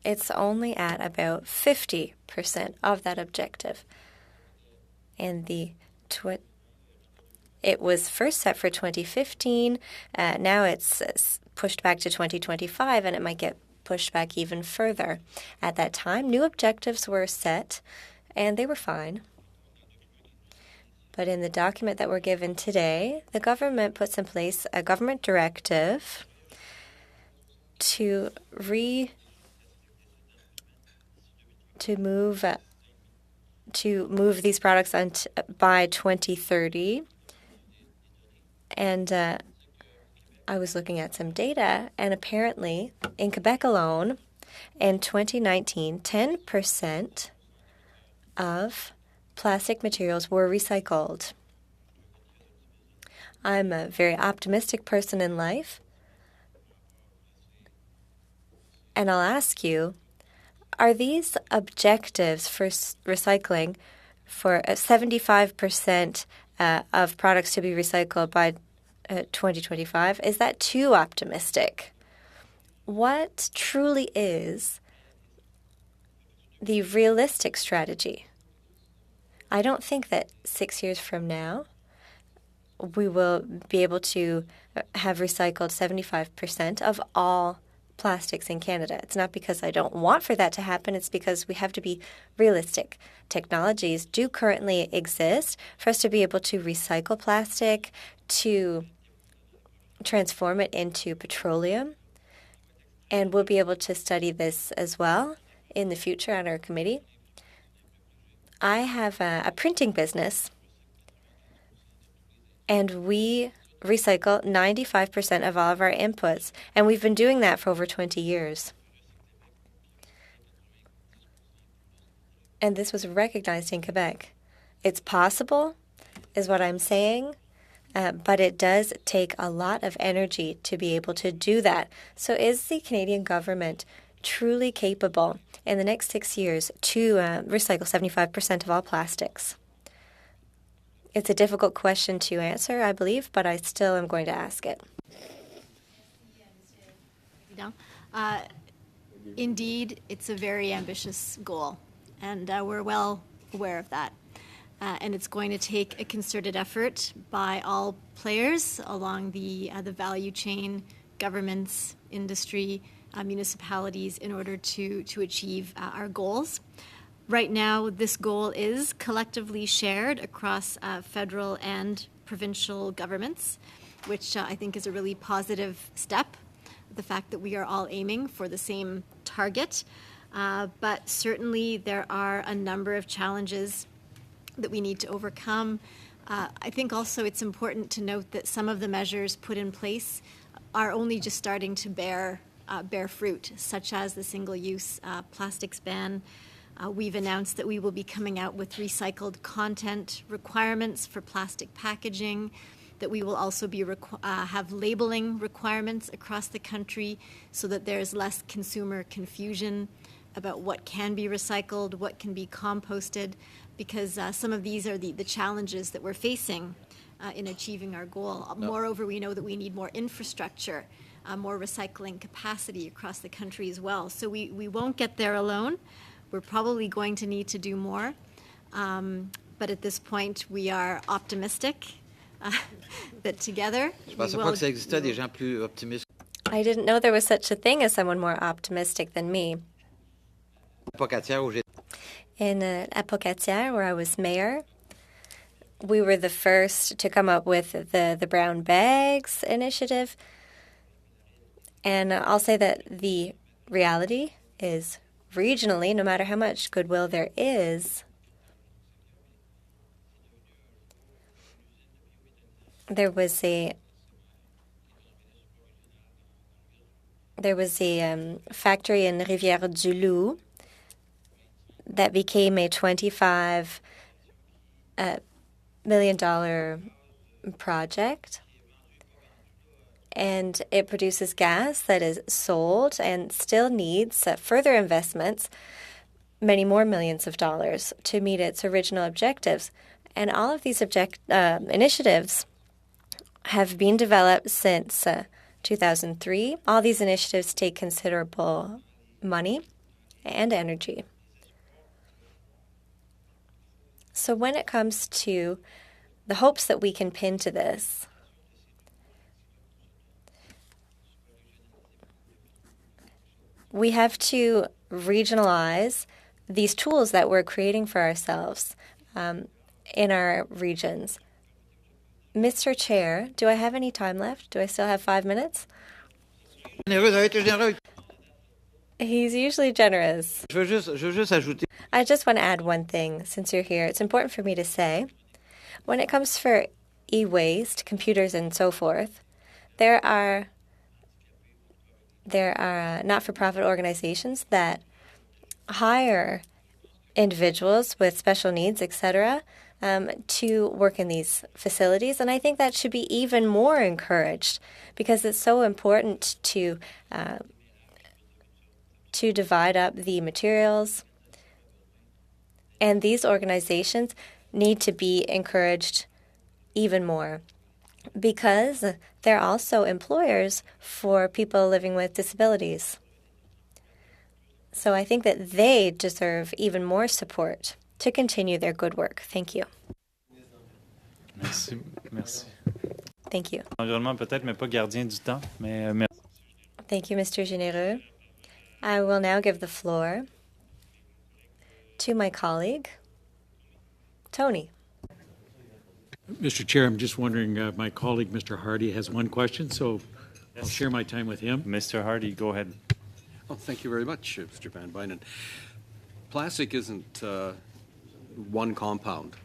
it's only at about 50% of that objective. And it was first set for 2015. Now it's pushed back to 2025, and it might get pushed back even further. At that time, new objectives were set, and they were fine. But in the document that we're given today, the government puts in place a government directive to move these products by 2030. And I was looking at some data, and apparently in Quebec alone, in 2019, 10% of plastic materials were recycled. I'm a very optimistic person in life, and I'll ask you, are these objectives for recycling for 75% of products to be recycled by 2025, is that too optimistic? What truly is the realistic strategy? I don't think that 6 years from now we will be able to have recycled 75% of all plastics in Canada. It's not because I don't want for that to happen. It's because we have to be realistic. Technologies do currently exist for us to be able to recycle plastic, to transform it into petroleum. And we'll be able to study this as well in the future on our committee. I have a printing business, and we recycle 95% of all of our inputs, and we've been doing that for over 20 years. And this was recognized in Quebec. It's possible, is what I'm saying, but it does take a lot of energy to be able to do that. So is the Canadian government truly capable in the next 6 years to recycle 75% of all plastics? It's a difficult question to answer, I believe, but I still am going to ask it. Indeed, it's a very ambitious goal, and we're well aware of that. And it's going to take a concerted effort by all players along the value chain, governments, industry, municipalities, in order to achieve our goals. Right now, this goal is collectively shared across federal and provincial governments, which I think is a really positive step, the fact that we are all aiming for the same target. But certainly there are a number of challenges that we need to overcome. I think also it's important to note that some of the measures put in place are only just starting to bear fruit, such as the single-use plastics ban. We've announced that we will be coming out with recycled content requirements for plastic packaging, that we will also be have labeling requirements across the country so that there's less consumer confusion about what can be recycled, what can be composted, because some of these are the challenges that we're facing in achieving our goal. Moreover, we know that we need more infrastructure, more recycling capacity across the country as well. So we won't get there alone. We're probably going to need to do more. But at this point, we are optimistic that together Je pensais pas que ça existait des gens plus optimistes. I didn't know there was such a thing as someone more optimistic than me. Pocatière, où j'ai In at Pocatière, where I was mayor, we were the first to come up with the brown bags initiative. And I'll say that the reality is regionally, no matter how much goodwill there is, there was a factory in Rivière-du-Loup that became a $25 million project. And it produces gas that is sold and still needs further investments, many more millions of dollars, to meet its original objectives. And all of these initiatives have been developed since 2003. All these initiatives take considerable money and energy. So when it comes to the hopes that we can pin to this, we have to regionalize these tools that we're creating for ourselves in our regions. Mr. Chair, do I have any time left? Do I still have 5 minutes? He's usually generous. Je veux juste ajouter. I just want to add one thing since you're here. It's important for me to say, when it comes for e-waste, computers and so forth, there are not-for-profit organizations that hire individuals with special needs, etc., to work in these facilities. And I think that should be even more encouraged because it's so important to divide up the materials. And these organizations need to be encouraged even more because they're also employers for people living with disabilities. So I think that they deserve even more support to continue their good work. Thank you. Merci. Thank you. Environnement peut-être, mais pas gardien du temps. Mais merci. Thank you, Mr. Généreux. I will now give the floor to my colleague, Tony. Mr. Chair, I'm just wondering, my colleague, Mr. Hardy, has one question, so I'll share my time with him. Mr. Hardy, go ahead. Oh, thank you very much, Mr. Van Bynen. Plastic isn't one compound.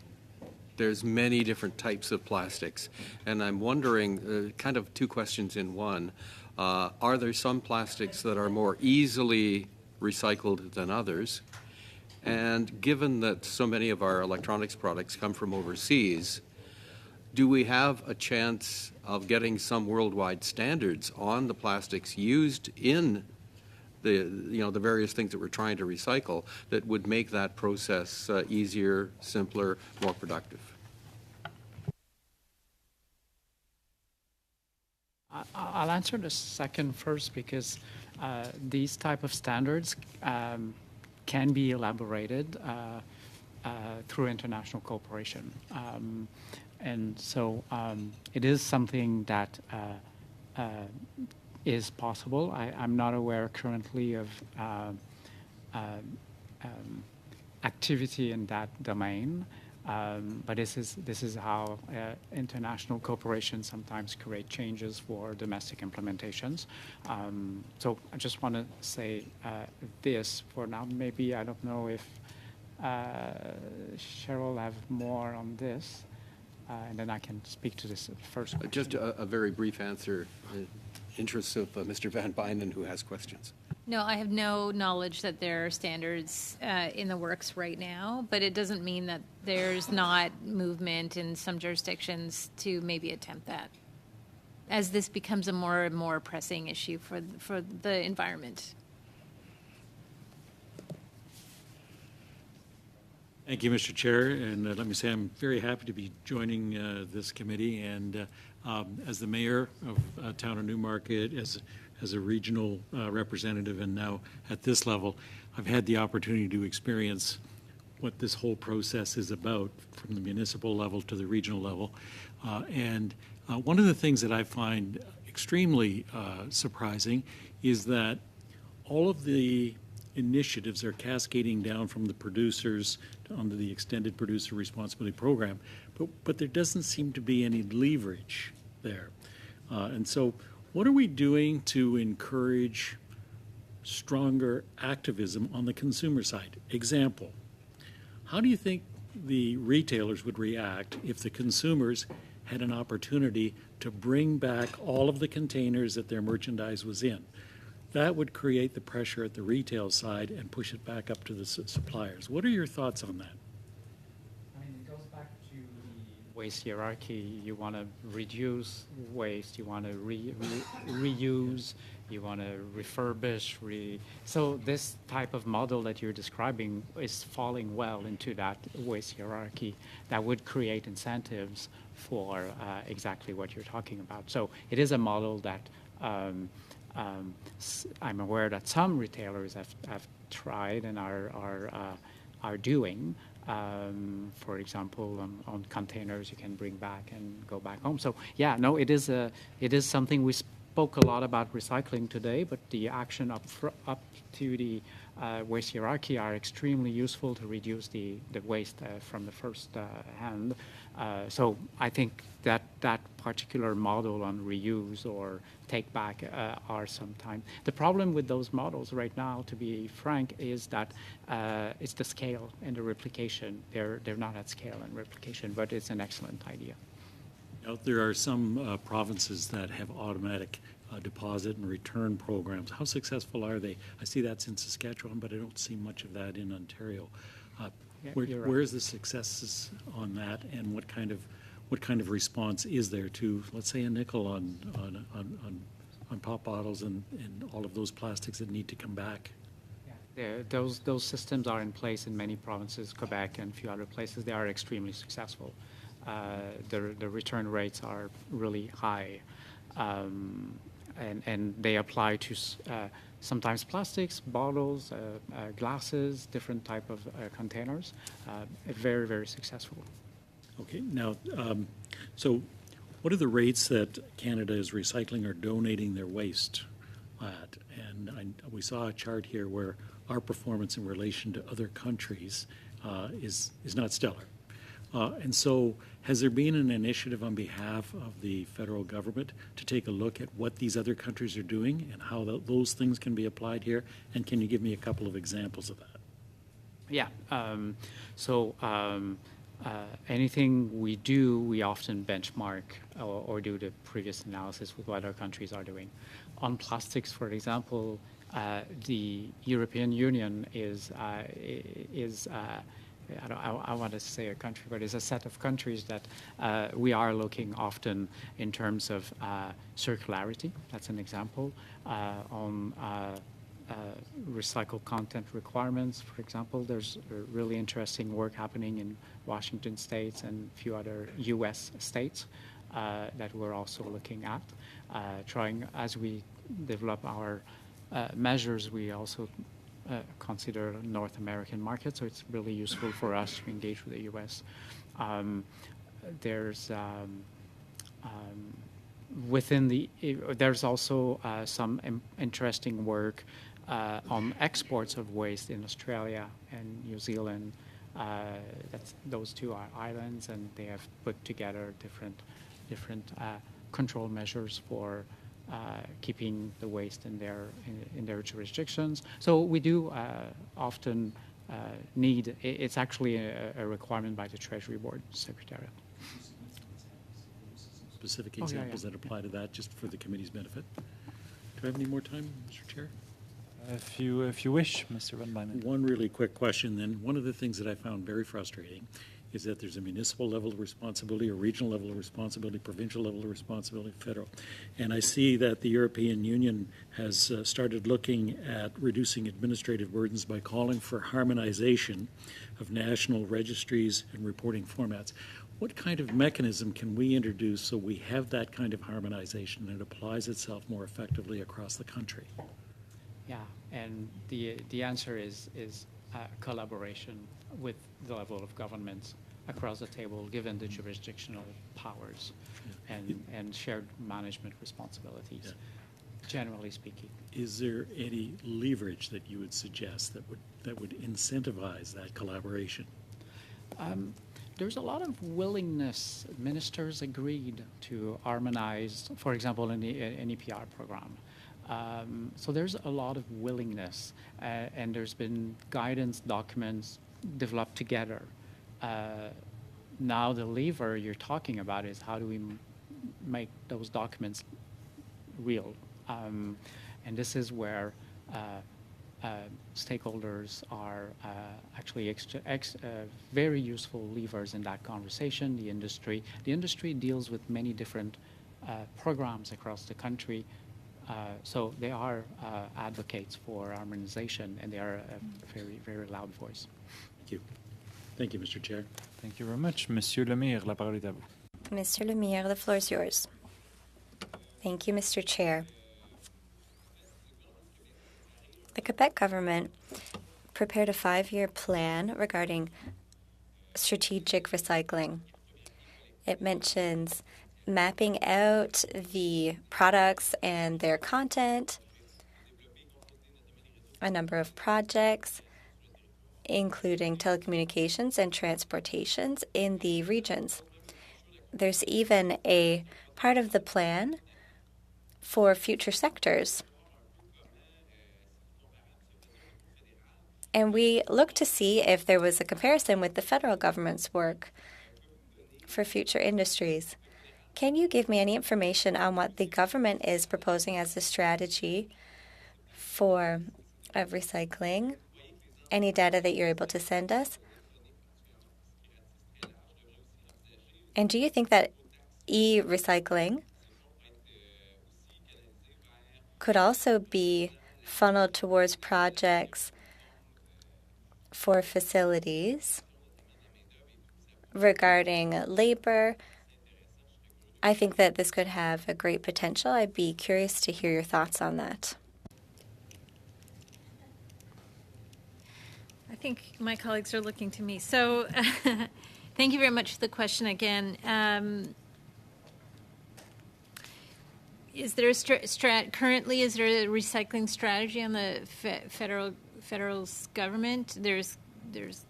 There's many different types of plastics, and I'm wondering, kind of two questions in one. Are there some plastics that are more easily recycled than others? And given that so many of our electronics products come from overseas, do we have a chance of getting some worldwide standards on the plastics used in the various things that we're trying to recycle that would make that process easier, simpler, more productive? I'll answer the second first because these type of standards can be elaborated through international cooperation. And so it is something that is possible. I'm not aware currently of activity in that domain. But this is how international cooperation sometimes create changes for domestic implementations. So I just want to say this for now. Maybe I don't know if Cheryl will have more on this, and then I can speak to this first question. Just a very brief answer in interest of Mr. Van Bynen, who has questions. No, I have no knowledge that there are standards in the works right now, but it doesn't mean that there's not movement in some jurisdictions to maybe attempt that, as this becomes a more and more pressing issue for the environment. Thank you, Mr. Chair, and let me say I'm very happy to be joining this committee, and as the mayor of Town of Newmarket, as a regional representative, and now at this level, I've had the opportunity to experience what this whole process is about, from the municipal level to the regional level. And one of the things that I find extremely surprising is that all of the initiatives are cascading down from the producers onto the Extended Producer Responsibility Program, but there doesn't seem to be any leverage there. And so what are we doing to encourage stronger activism on the consumer side? Example, how do you think the retailers would react if the consumers had an opportunity to bring back all of the containers that their merchandise was in? That would create the pressure at the retail side and push it back up to the suppliers. What are your thoughts on that? I mean, it goes back to the waste hierarchy. You want to reduce waste, you want to reuse, you want to refurbish. So this type of model that you're describing is falling well into that waste hierarchy that would create incentives for exactly what you're talking about. So it is a model that I'm aware that some retailers have tried and are doing. For example, on containers you can bring back and go back home. So yeah, no, it is something we spoke a lot about recycling today, but the action up to the waste hierarchy are extremely useful to reduce the waste from the first hand. So I think that particular model on reuse or take back are sometimes. The problem with those models right now, to be frank, is that it's the scale and the replication. They're not at scale and replication, but it's an excellent idea. Now, there are some provinces that have automatic deposit and return programs. How successful are they? I see that's in Saskatchewan, but I don't see much of that in Ontario. Where's the successes on that, and what kind of response is there to, let's say, a nickel on pop bottles and all of those plastics that need to come back? Those systems are in place in many provinces, Quebec and a few other places. They are extremely successful. The return rates are really high, and they apply to sometimes plastics, bottles, glasses, different type of containers. Very, very successful. Okay, now, so what are the rates that Canada is recycling or donating their waste at? And we saw a chart here where our performance in relation to other countries is not stellar. And so has there been an initiative on behalf of the federal government to take a look at what these other countries are doing and how those things can be applied here? And can you give me a couple of examples of that? Yeah. Anything we do, we often benchmark or do the previous analysis with what other countries are doing. On plastics, for example, the European Union is I want to say a country, but it's a set of countries that we are looking often in terms of circularity. That's an example. On recycled content requirements, for example, there's really interesting work happening in Washington states and a few other U.S. states that we're also looking at. Trying, as we develop our measures, we also consider North American market, so it's really useful for us to engage with the U.S. There's also some interesting work on exports of waste in Australia and New Zealand. Those two are islands, and they have put together different control measures for keeping the waste in their jurisdictions. So we do often need. It's actually a requirement by the Treasury Board Secretariat. Specific Oh, yeah, examples yeah. that apply to that, just for the committee's benefit. Do I have any more time, Mr. Chair? If you wish, Mr. Van Bynen. One really quick question then. One of the things that I found very frustrating is that there's a municipal level of responsibility, a regional level of responsibility, provincial level of responsibility, federal. And I see that the European Union has started looking at reducing administrative burdens by calling for harmonization of national registries and reporting formats. What kind of mechanism can we introduce so we have that kind of harmonization and it applies itself more effectively across the country? Yeah, and the answer is collaboration with the level of government across the table, given the jurisdictional powers and shared management responsibilities, generally speaking. Is there any leverage that you would suggest that would incentivize that collaboration? There's a lot of willingness. Ministers agreed to harmonize, for example, in the NEPR program. So there's a lot of willingness, and there's been guidance documents developed together. Now the lever you're talking about is how do we make those documents real? And this is where stakeholders are actually very useful levers in that conversation. The industry deals with many different programs across the country. So they are advocates for harmonization, and they are a very, very loud voice. Thank you. Thank you, Mr. Chair. Thank you very much. Monsieur Lemire, la parole est à vous. Mr. Lemire, the floor is yours. Thank you, Mr. Chair. The Quebec government prepared a 5-year plan regarding strategic recycling. It mentions mapping out the products and their content, a number of projects, including telecommunications and transportations in the regions. There's even a part of the plan for future sectors. And we looked to see if there was a comparison with the federal government's work for future industries. Can you give me any information on what the government is proposing as a strategy for recycling? Any data that you're able to send us? And do you think that e-recycling could also be funneled towards projects for facilities regarding labor? I think that this could have a great potential. I'd be curious to hear your thoughts on that. I think my colleagues are looking to me. So thank you very much for the question again. Is there currently is there a recycling strategy on the federal government? There's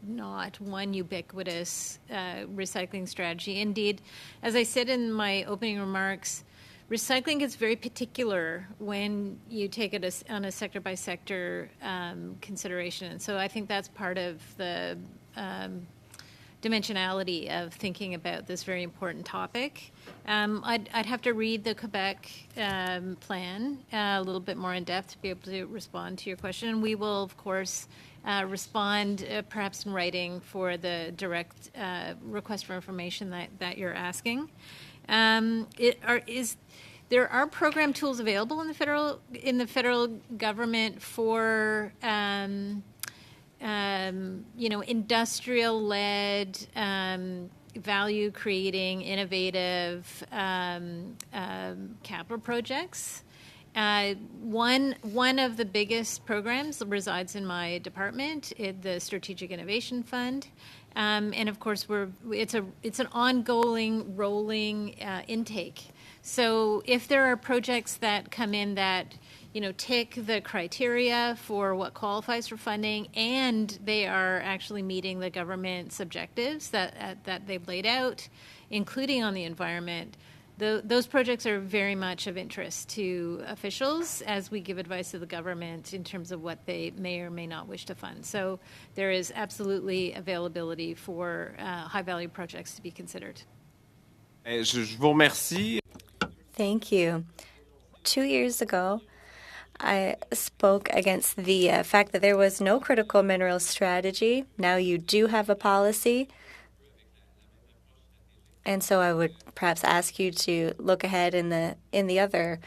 not one ubiquitous recycling strategy. Indeed, as I said in my opening remarks, recycling is very particular when you take it on a sector-by-sector consideration. And so I think that's part of the dimensionality of thinking about this very important topic. I'd have to read the Quebec plan a little bit more in depth to be able to respond to your question. We will, of course, respond perhaps in writing for the direct request for information that you're asking. There are program tools available in the federal government for industrial-led, value-creating, innovative capital projects. One of the biggest programs resides in my department, the Strategic Innovation Fund, and of course it's an ongoing, rolling intake. So if there are projects that come in that tick the criteria for what qualifies for funding, and they are actually meeting the government's objectives that they've laid out, including on the environment, those projects are very much of interest to officials as we give advice to the government in terms of what they may or may not wish to fund. So there is absolutely availability for high-value projects to be considered. Je vous remercie. Thank you. 2 years ago, I spoke against the fact that there was no critical minerals strategy. Now you do have a policy. And so I would perhaps ask you to look ahead in the other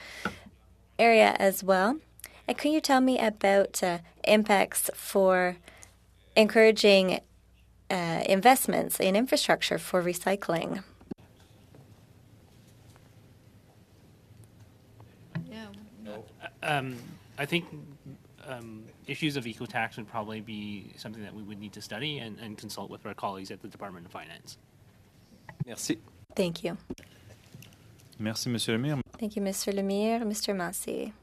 area as well. And can you tell me about impacts for encouraging investments in infrastructure for recycling? I think issues of eco-tax would probably be something that we would need to study and consult with our colleagues at the Department of Finance. Merci. Thank you. Merci, Monsieur Lemire. Thank you, Mr. Lemire. Mr. Massey.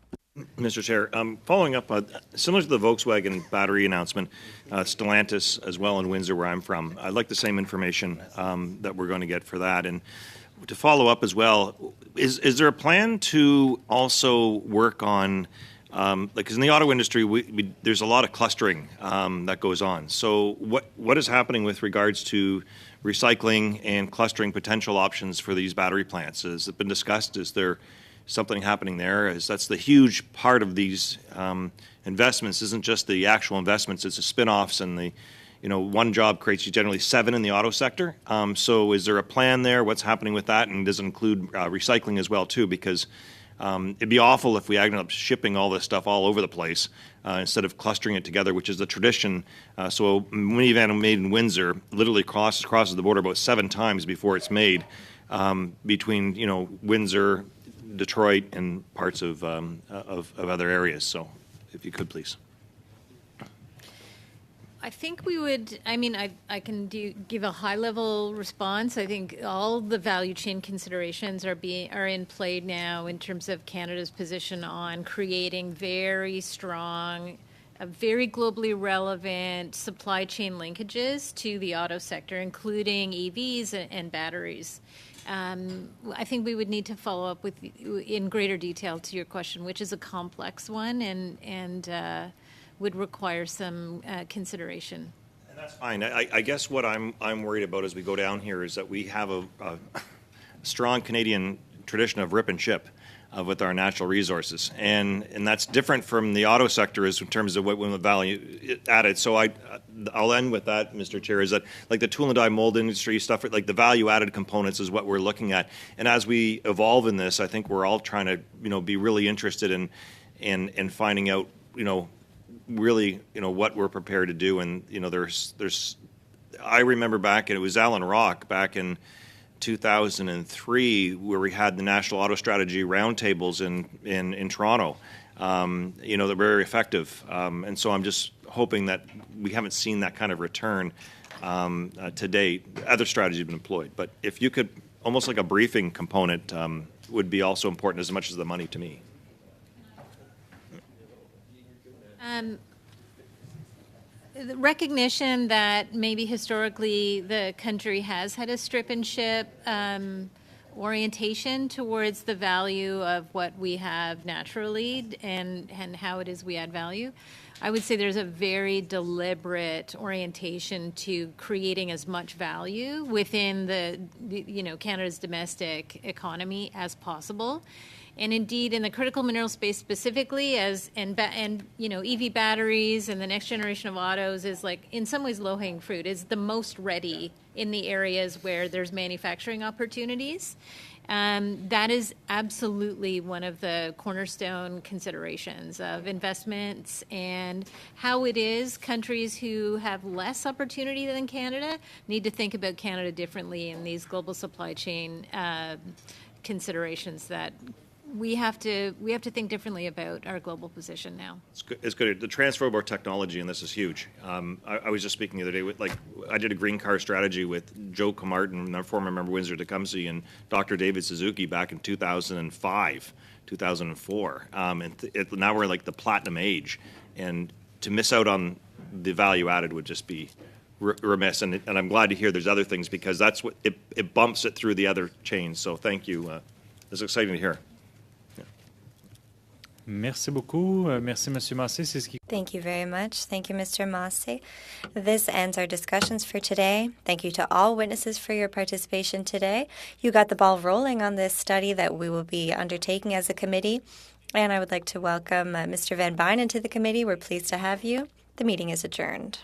Mr. Chair, following up, similar to the Volkswagen battery announcement, Stellantis as well in Windsor, where I'm from, I'd like the same information that we're going to get for that. And to follow up as well, is there a plan to also work on, because in the auto industry, there's a lot of clustering that goes on. So what is happening with regards to recycling and clustering potential options for these battery plants? Has it been discussed? Is there something happening there? That's the huge part of these investments isn't just the actual investments, it's the spin-offs and the, one job creates generally 7 in the auto sector. So is there a plan there? What's happening with that? And does it include recycling as well too? Because it'd be awful if we ended up shipping all this stuff all over the place instead of clustering it together, which is the tradition. So a minivan made in Windsor literally crosses the border about 7 times before it's made between Windsor, Detroit, and parts of other areas. So if you could, please. I think we would, I can give a high-level response. I think all the value chain considerations are in play now in terms of Canada's position on creating very strong, very globally relevant supply chain linkages to the auto sector, including EVs and batteries. I think we would need to follow up in greater detail to your question, which is a complex one and would require some consideration. And that's fine. I guess what I'm worried about as we go down here is that we have a strong Canadian tradition of rip and ship with our natural resources, and that's different from the auto sector is in terms of what the value added. So I'll end with that, Mr. Chair, is that like the tool and die mold industry stuff, like the value added components is what we're looking at. And as we evolve in this, I think we're all trying to be really interested in finding out really what we're prepared to do. And there's I remember back, and it was Alan Rock back in 2003 where we had the National Auto Strategy roundtables in Toronto. They're very effective, and so I'm just hoping that we haven't seen that kind of return to date. Other strategies have been employed, but if you could, almost like a briefing component would be also important as much as the money to me. The recognition that maybe historically the country has had a strip and ship orientation towards the value of what we have naturally and how it is we add value. I would say there's a very deliberate orientation to creating as much value within the Canada's domestic economy as possible. And indeed, in the critical mineral space specifically, EV batteries and the next generation of autos is like in some ways low-hanging fruit. Is the most ready in the areas where there's manufacturing opportunities. That is absolutely one of the cornerstone considerations of investments and how it is countries who have less opportunity than Canada need to think about Canada differently in these global supply chain considerations that we have to think differently about our global position now. It's good. The transfer of our technology, and this is huge. I was just speaking the other day with, I did a green car strategy with Joe Camartin, our former member Windsor Tecumseh, and Dr. David Suzuki back in 2005, 2004. Now we're like the platinum age, and to miss out on the value added would just be remiss. And I'm glad to hear there's other things because that's what it bumps it through the other chains. So thank you. It's exciting to hear. Merci beaucoup. Merci, Monsieur Massé. C'est ce qui... Thank you very much. Thank you, Mr. Massey. This ends our discussions for today. Thank you to all witnesses for your participation today. You got the ball rolling on this study that we will be undertaking as a committee. And I would like to welcome Mr. Van Bynen to the committee. We're pleased to have you. The meeting is adjourned.